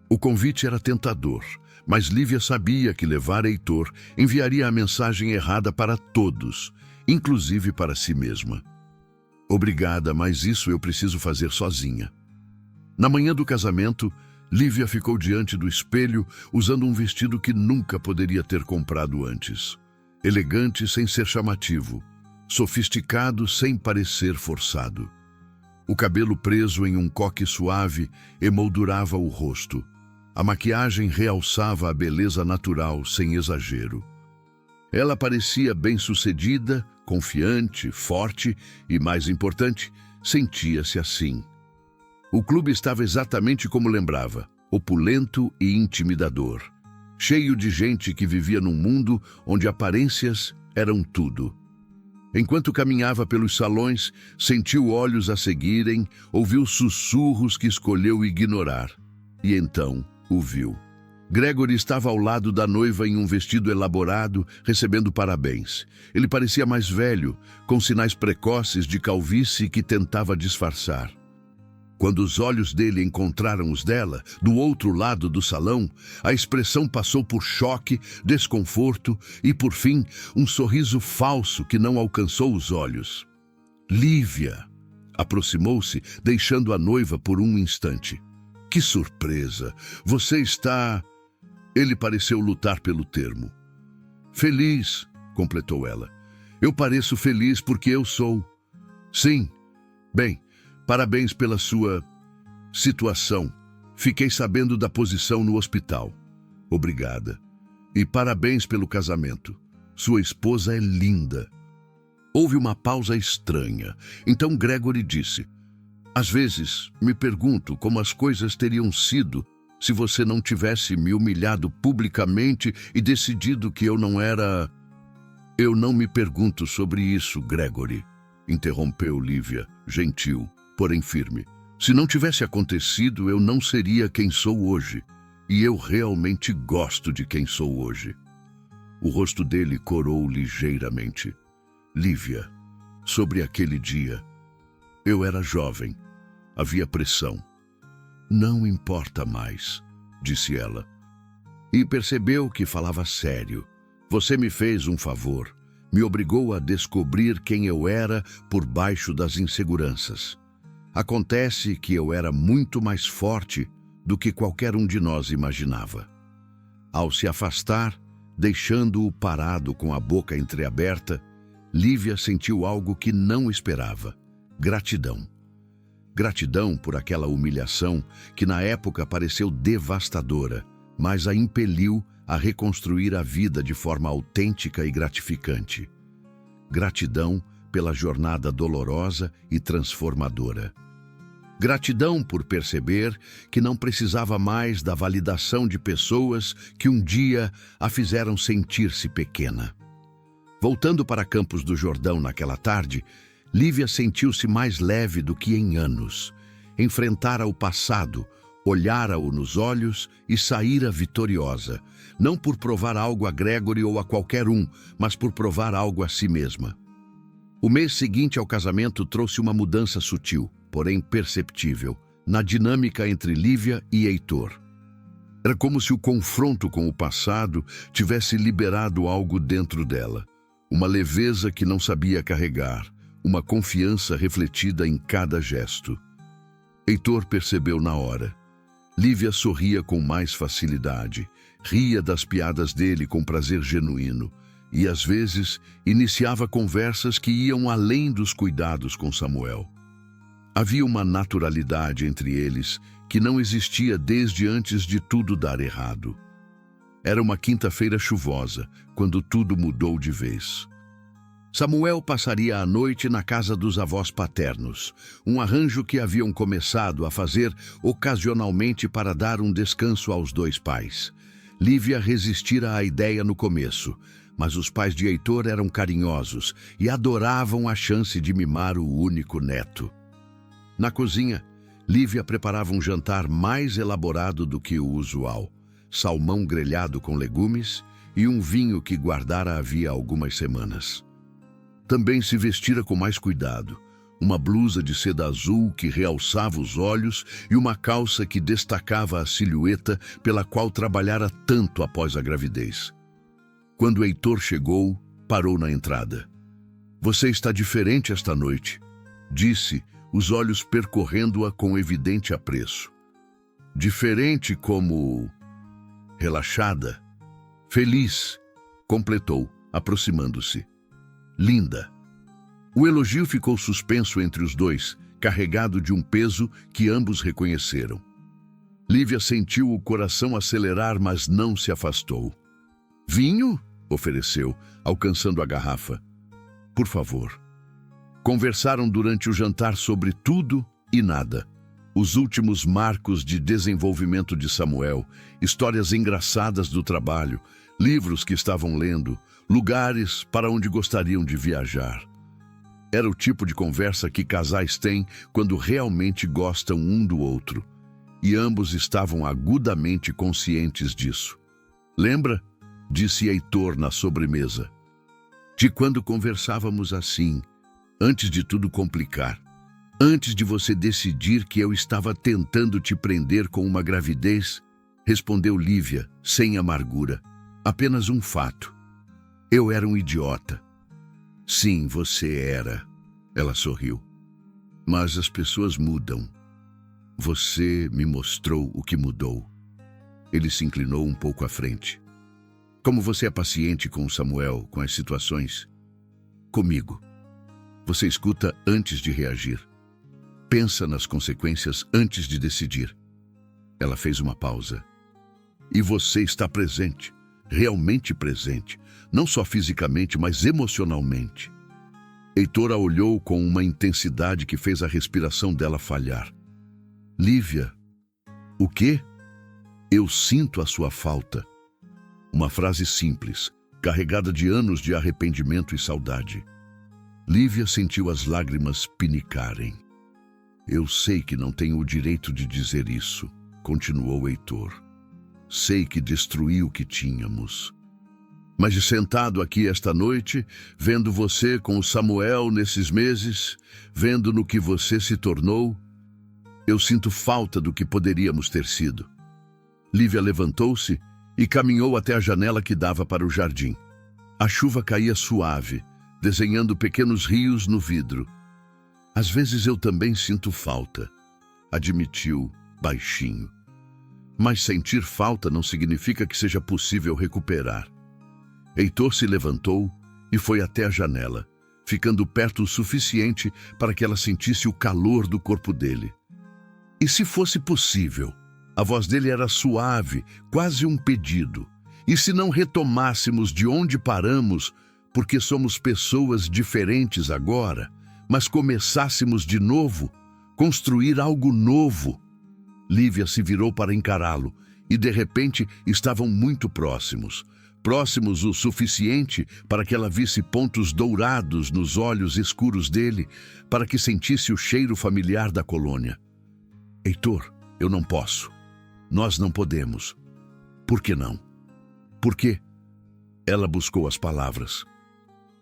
O convite era tentador, mas Lívia sabia que levar Heitor enviaria a mensagem errada para todos, inclusive para si mesma. "Obrigada, mas isso eu preciso fazer sozinha." Na manhã do casamento, Lívia ficou diante do espelho usando um vestido que nunca poderia ter comprado antes. Elegante sem ser chamativo, sofisticado sem parecer forçado. O cabelo preso em um coque suave emoldurava o rosto. A maquiagem realçava a beleza natural sem exagero. Ela parecia bem-sucedida, confiante, forte e, mais importante, sentia-se assim. O clube estava exatamente como lembrava, opulento e intimidador, cheio de gente que vivia num mundo onde aparências eram tudo. Enquanto caminhava pelos salões, sentiu olhos a seguirem, ouviu sussurros que escolheu ignorar. E então o viu. Gregory estava ao lado da noiva em um vestido elaborado, recebendo parabéns. Ele parecia mais velho, com sinais precoces de calvície que tentava disfarçar. Quando os olhos dele encontraram os dela, do outro lado do salão, a expressão passou por choque, desconforto e, por fim, um sorriso falso que não alcançou os olhos. "Lívia!" Aproximou-se, deixando a noiva por um instante. "Que surpresa! Você está..." Ele pareceu lutar pelo termo. "Feliz", completou ela. "Eu pareço feliz porque eu sou." "Sim. Bem, parabéns pela sua situação. Fiquei sabendo da posição no hospital." "Obrigada. E parabéns pelo casamento. Sua esposa é linda." Houve uma pausa estranha. Então Gregory disse: "Às vezes me pergunto como as coisas teriam sido se você não tivesse me humilhado publicamente e decidido que eu não era..." "Eu não me pergunto sobre isso, Gregory", interrompeu Lívia, gentil, porém firme. "Se não tivesse acontecido, eu não seria quem sou hoje. E eu realmente gosto de quem sou hoje." O rosto dele corou ligeiramente. "Lívia, sobre aquele dia, eu era jovem. Havia pressão." "Não importa mais", disse ela. E percebeu que falava sério. "Você me fez um favor. Me obrigou a descobrir quem eu era por baixo das inseguranças. Acontece que eu era muito mais forte do que qualquer um de nós imaginava." Ao se afastar, deixando-o parado com a boca entreaberta, Lívia sentiu algo que não esperava: gratidão. Gratidão por aquela humilhação que na época pareceu devastadora, mas a impeliu a reconstruir a vida de forma autêntica e gratificante. Gratidão pela jornada dolorosa e transformadora. Gratidão por perceber que não precisava mais da validação de pessoas que um dia a fizeram sentir-se pequena. Voltando para Campos do Jordão naquela tarde, Lívia sentiu-se mais leve do que em anos. Enfrentara o passado, olhara-o nos olhos e saíra vitoriosa, não por provar algo a Gregory ou a qualquer um, mas por provar algo a si mesma. O mês seguinte ao casamento trouxe uma mudança sutil, porém perceptível, na dinâmica entre Lívia e Heitor. Era como se o confronto com o passado tivesse liberado algo dentro dela, uma leveza que não sabia carregar, uma confiança refletida em cada gesto. Heitor percebeu na hora. Lívia sorria com mais facilidade, ria das piadas dele com prazer genuíno, e, às vezes, iniciava conversas que iam além dos cuidados com Samuel. Havia uma naturalidade entre eles que não existia desde antes de tudo dar errado. Era uma quinta-feira chuvosa, quando tudo mudou de vez. Samuel passaria a noite na casa dos avós paternos, um arranjo que haviam começado a fazer ocasionalmente para dar um descanso aos dois pais. Lívia resistira à ideia no começo, mas os pais de Heitor eram carinhosos e adoravam a chance de mimar o único neto. Na cozinha, Lívia preparava um jantar mais elaborado do que o usual: salmão grelhado com legumes e um vinho que guardara havia algumas semanas. Também se vestira com mais cuidado, uma blusa de seda azul que realçava os olhos e uma calça que destacava a silhueta pela qual trabalhara tanto após a gravidez. Quando Heitor chegou, parou na entrada. "Você está diferente esta noite", disse, os olhos percorrendo-a com evidente apreço. "Diferente como... relaxada. Feliz", completou, aproximando-se. "Linda." O elogio ficou suspenso entre os dois, carregado de um peso que ambos reconheceram. Lívia sentiu o coração acelerar, mas não se afastou. "Vinho?", ofereceu, alcançando a garrafa. "Por favor." Conversaram durante o jantar sobre tudo e nada. Os últimos marcos de desenvolvimento de Samuel, histórias engraçadas do trabalho, livros que estavam lendo, lugares para onde gostariam de viajar. Era o tipo de conversa que casais têm quando realmente gostam um do outro. E ambos estavam agudamente conscientes disso. "Lembra?", disse Heitor na sobremesa, "de quando conversávamos assim, antes de tudo complicar. Antes de você decidir que eu estava tentando te prender com uma gravidez", respondeu Lívia, sem amargura. "Apenas um fato. Eu era um idiota." "Sim, você era", ela sorriu. "Mas as pessoas mudam. Você me mostrou o que mudou." Ele se inclinou um pouco à frente. "Como você é paciente com Samuel, com as situações. Comigo. Você escuta antes de reagir. Pensa nas consequências antes de decidir." Ela fez uma pausa. "E você está presente, realmente presente, não só fisicamente, mas emocionalmente." Heitor a olhou com uma intensidade que fez a respiração dela falhar. "Lívia, o quê?" "Eu sinto a sua falta." Uma frase simples, carregada de anos de arrependimento e saudade. Lívia sentiu as lágrimas pinicarem. "Eu sei que não tenho o direito de dizer isso", continuou Heitor. "Sei que destruí o que tínhamos. Mas sentado aqui esta noite, vendo você com o Samuel nesses meses, vendo no que você se tornou, eu sinto falta do que poderíamos ter sido." Lívia levantou-se e caminhou até a janela que dava para o jardim. A chuva caía suave, desenhando pequenos rios no vidro. "Às vezes eu também sinto falta", admitiu, baixinho. "Mas sentir falta não significa que seja possível recuperar." Heitor se levantou e foi até a janela, ficando perto o suficiente para que ela sentisse o calor do corpo dele. "E se fosse possível?" A voz dele era suave, quase um pedido. "E se não retomássemos de onde paramos, porque somos pessoas diferentes agora, mas começássemos de novo, construir algo novo?" Lívia se virou para encará-lo e, de repente, estavam muito próximos. Próximos o suficiente para que ela visse pontos dourados nos olhos escuros dele, para que sentisse o cheiro familiar da colônia. "Heitor, eu não posso. Nós não podemos." "Por que não?" "Por quê?" Ela buscou as palavras.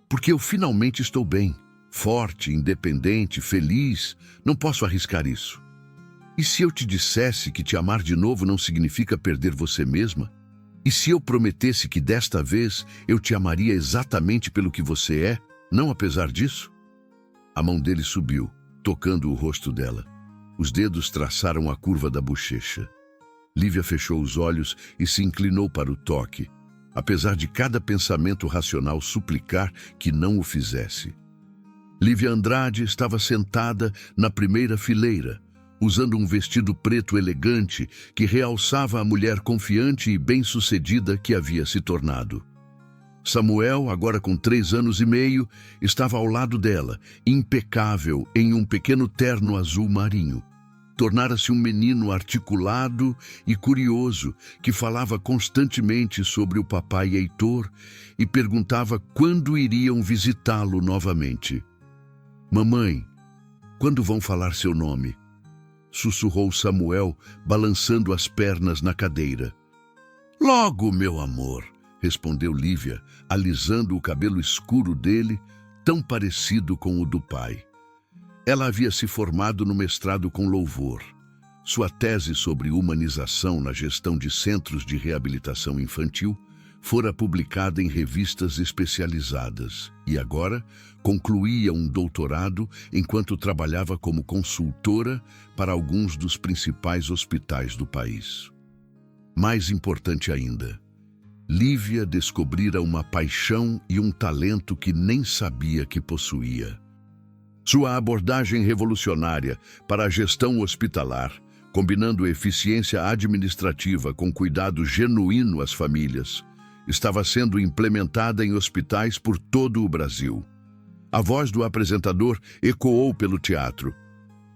"Porque eu finalmente estou bem, forte, independente, feliz. Não posso arriscar isso." "E se eu te dissesse que te amar de novo não significa perder você mesma? E se eu prometesse que desta vez eu te amaria exatamente pelo que você é, não apesar disso?" A mão dele subiu, tocando o rosto dela. Os dedos traçaram a curva da bochecha. Lívia fechou os olhos e se inclinou para o toque. apesar de cada pensamento racional suplicar que não o fizesse. Lívia Andrade estava sentada na primeira fileira, usando um vestido preto elegante que realçava a mulher confiante e bem-sucedida que havia se tornado. Samuel, agora com 3 anos e meio, estava ao lado dela, impecável em um pequeno terno azul marinho. Tornara-se um menino articulado e curioso, que falava constantemente sobre o papai Heitor e perguntava quando iriam visitá-lo novamente. "Mamãe, quando vão falar seu nome?" sussurrou Samuel, balançando as pernas na cadeira. "Logo, meu amor", respondeu Lívia, alisando o cabelo escuro dele, tão parecido com o do pai. Ela havia se formado no mestrado com louvor. Sua tese sobre humanização na gestão de centros de reabilitação infantil fora publicada em revistas especializadas e agora concluía um doutorado enquanto trabalhava como consultora para alguns dos principais hospitais do país. Mais importante ainda, Lívia descobrira uma paixão e um talento que nem sabia que possuía. Sua abordagem revolucionária para a gestão hospitalar, combinando eficiência administrativa com cuidado genuíno às famílias, estava sendo implementada em hospitais por todo o Brasil. A voz do apresentador ecoou pelo teatro.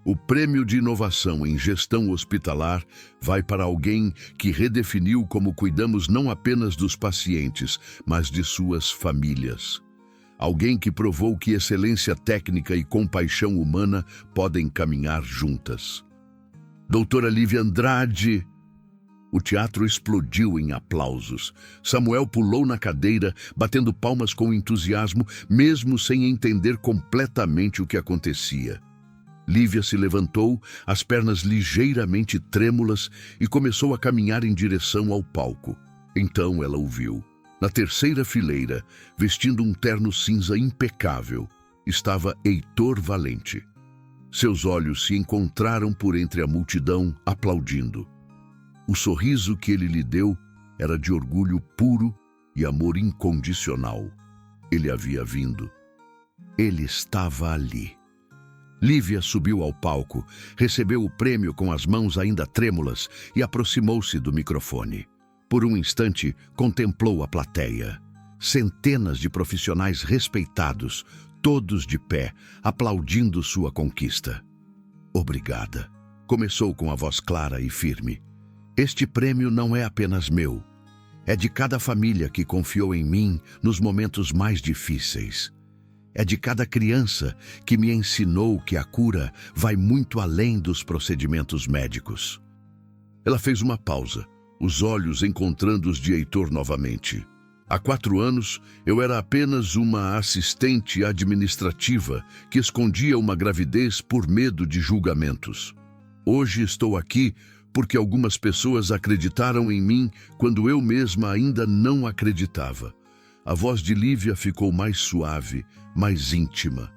O prêmio de inovação em gestão hospitalar vai para alguém que redefiniu como cuidamos não apenas dos pacientes, mas de suas famílias. Alguém que provou que excelência técnica e compaixão humana podem caminhar juntas. Doutora Lívia Andrade. O teatro explodiu em aplausos. Samuel pulou na cadeira, batendo palmas com entusiasmo, mesmo sem entender completamente o que acontecia. Lívia se levantou, as pernas ligeiramente trêmulas, e começou a caminhar em direção ao palco. Então ela o viu. Na terceira fileira, vestindo um terno cinza impecável, estava Heitor Valente. Seus olhos se encontraram por entre a multidão, aplaudindo. O sorriso que ele lhe deu era de orgulho puro e amor incondicional. Ele havia vindo. Ele estava ali. Lívia subiu ao palco, recebeu o prêmio com as mãos ainda trêmulas e aproximou-se do microfone. Por um instante, contemplou a plateia. Centenas de profissionais respeitados, todos de pé, aplaudindo sua conquista. "Obrigada", começou com a voz clara e firme. "Este prêmio não é apenas meu. É de cada família que confiou em mim nos momentos mais difíceis. É de cada criança que me ensinou que a cura vai muito além dos procedimentos médicos." Ela fez uma pausa, os olhos encontrando os de Heitor novamente. "Há 4 anos, eu era apenas uma assistente administrativa que escondia uma gravidez por medo de julgamentos. Hoje estou aqui porque algumas pessoas acreditaram em mim quando eu mesma ainda não acreditava." A voz de Lívia ficou mais suave, mais íntima.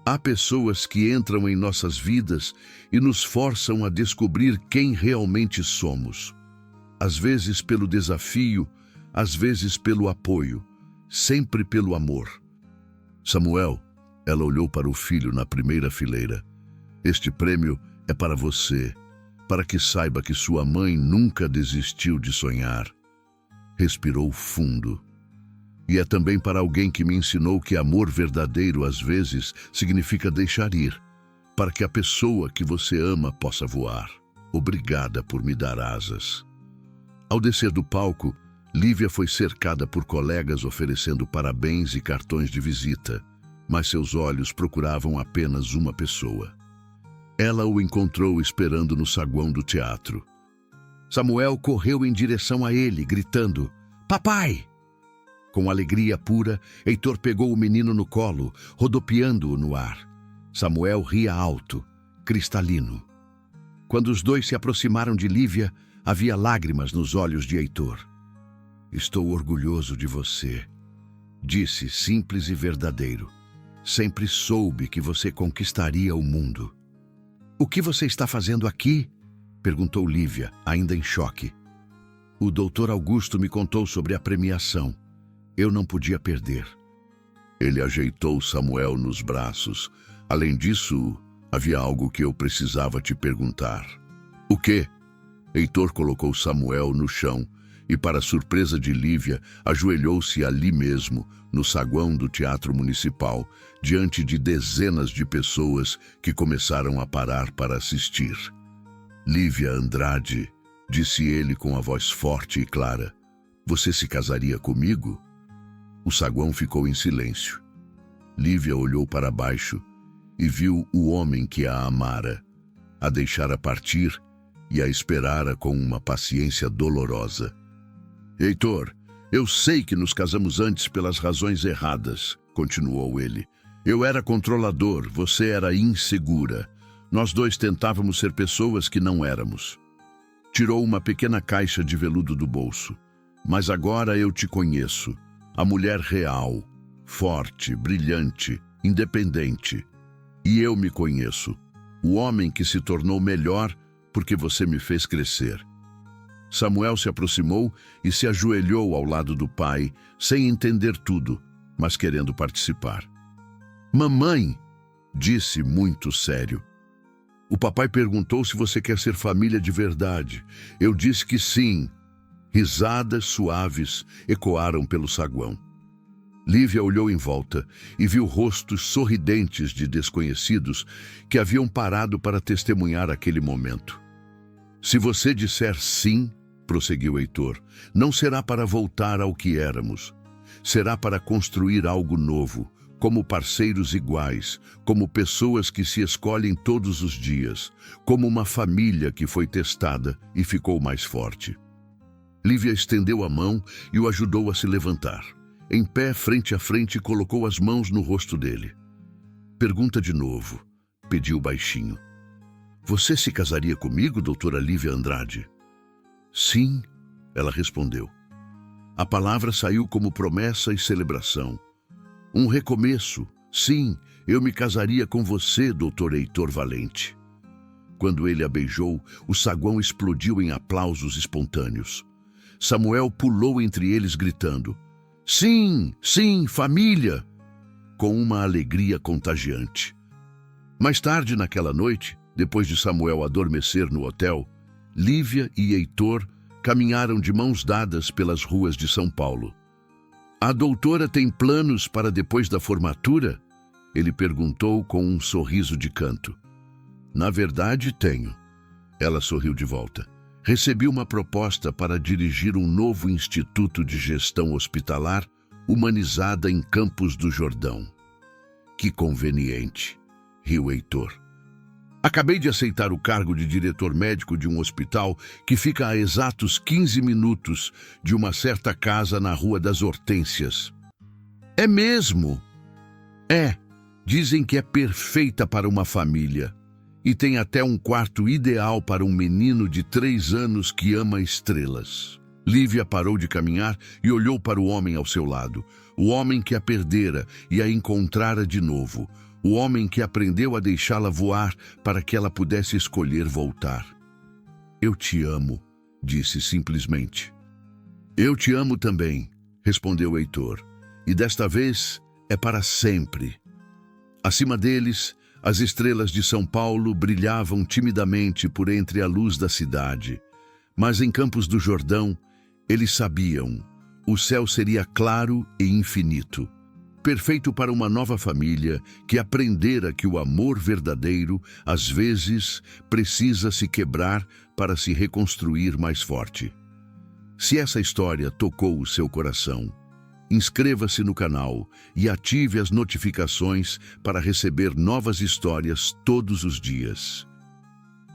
Há pessoas que entram em nossas vidas e nos forçam a descobrir quem realmente somos. Às vezes pelo desafio, às vezes pelo apoio, sempre pelo amor. "Samuel", ela olhou para o filho na primeira fileira, "este prêmio é para você, para que saiba que sua mãe nunca desistiu de sonhar." Respirou fundo. "E é também para alguém que me ensinou que amor verdadeiro às vezes significa deixar ir, para que a pessoa que você ama possa voar. Obrigada por me dar asas." Ao descer do palco, Lívia foi cercada por colegas oferecendo parabéns e cartões de visita, mas seus olhos procuravam apenas uma pessoa. Ela o encontrou esperando no saguão do teatro. Samuel correu em direção a ele, gritando: "Papai!" Com alegria pura, Heitor pegou o menino no colo, rodopiando-o no ar. Samuel ria alto, cristalino. Quando os dois se aproximaram de Lívia, havia lágrimas nos olhos de Heitor. "Estou orgulhoso de você", disse, simples e verdadeiro. "Sempre soube que você conquistaria o mundo." "O que você está fazendo aqui?" perguntou Lívia, ainda em choque. O doutor Augusto me contou sobre a premiação. Eu não podia perder. Ele ajeitou Samuel nos braços. Além disso, havia algo que eu precisava te perguntar. O quê? Heitor colocou Samuel no chão e, para surpresa de Lívia, ajoelhou-se ali mesmo, no saguão do Teatro Municipal, diante de dezenas de pessoas que começaram a parar para assistir. Lívia Andrade, disse ele com a voz forte e clara, você se casaria comigo? O saguão ficou em silêncio. Lívia olhou para baixo e viu o homem que a amara, a deixara partir e a esperara com uma paciência dolorosa. Heitor, eu sei que nos casamos antes pelas razões erradas, continuou ele. Eu era controlador, você era insegura. Nós dois tentávamos ser pessoas que não éramos. Tirou uma pequena caixa de veludo do bolso. Mas agora eu te conheço. A mulher real, forte, brilhante, independente. E eu me conheço. O homem que se tornou melhor porque você me fez crescer. Samuel se aproximou e se ajoelhou ao lado do pai, sem entender tudo, mas querendo participar. Mamãe, disse muito sério. O papai perguntou se você quer ser família de verdade. Eu disse que sim. Risadas suaves ecoaram pelo saguão. Lívia olhou em volta e viu rostos sorridentes de desconhecidos que haviam parado para testemunhar aquele momento. Se você disser sim, prosseguiu Heitor, não será para voltar ao que éramos. Será para construir algo novo, como parceiros iguais, como pessoas que se escolhem todos os dias, como uma família que foi testada e ficou mais forte. Lívia estendeu a mão e o ajudou a se levantar. Em pé, frente a frente, colocou as mãos no rosto dele. Pergunta de novo, pediu baixinho. Você se casaria comigo, doutora Lívia Andrade? Sim, ela respondeu. A palavra saiu como promessa e celebração. Um recomeço. Sim, eu me casaria com você, doutor Heitor Valente. Quando ele a beijou, o saguão explodiu em aplausos espontâneos. Samuel pulou entre eles gritando, sim, sim, família! Com uma alegria contagiante. Mais tarde naquela noite, depois de Samuel adormecer no hotel, Lívia e Heitor caminharam de mãos dadas pelas ruas de São Paulo. A doutora tem planos para depois da formatura? Ele perguntou com um sorriso de canto. Na verdade, tenho. Ela sorriu de volta. Recebi uma proposta para dirigir um novo instituto de gestão hospitalar humanizada em Campos do Jordão. Que conveniente, riu Heitor. Acabei de aceitar o cargo de diretor médico de um hospital que fica a exatos 15 minutos de uma certa casa na Rua das Hortênsias. É mesmo? É. Dizem que é perfeita para uma família. E tem até um quarto ideal para um menino de 3 anos que ama estrelas. Lívia parou de caminhar e olhou para o homem ao seu lado. O homem que a perdera e a encontrara de novo. O homem que aprendeu a deixá-la voar para que ela pudesse escolher voltar. Eu te amo, disse simplesmente. Eu te amo também, respondeu Heitor. E desta vez é para sempre. Acima deles, as estrelas de São Paulo brilhavam timidamente por entre a luz da cidade. Mas em Campos do Jordão, eles sabiam, o céu seria claro e infinito. Perfeito para uma nova família que aprendera que o amor verdadeiro, às vezes, precisa se quebrar para se reconstruir mais forte. Se essa história tocou o seu coração, inscreva-se no canal e ative as notificações para receber novas histórias todos os dias.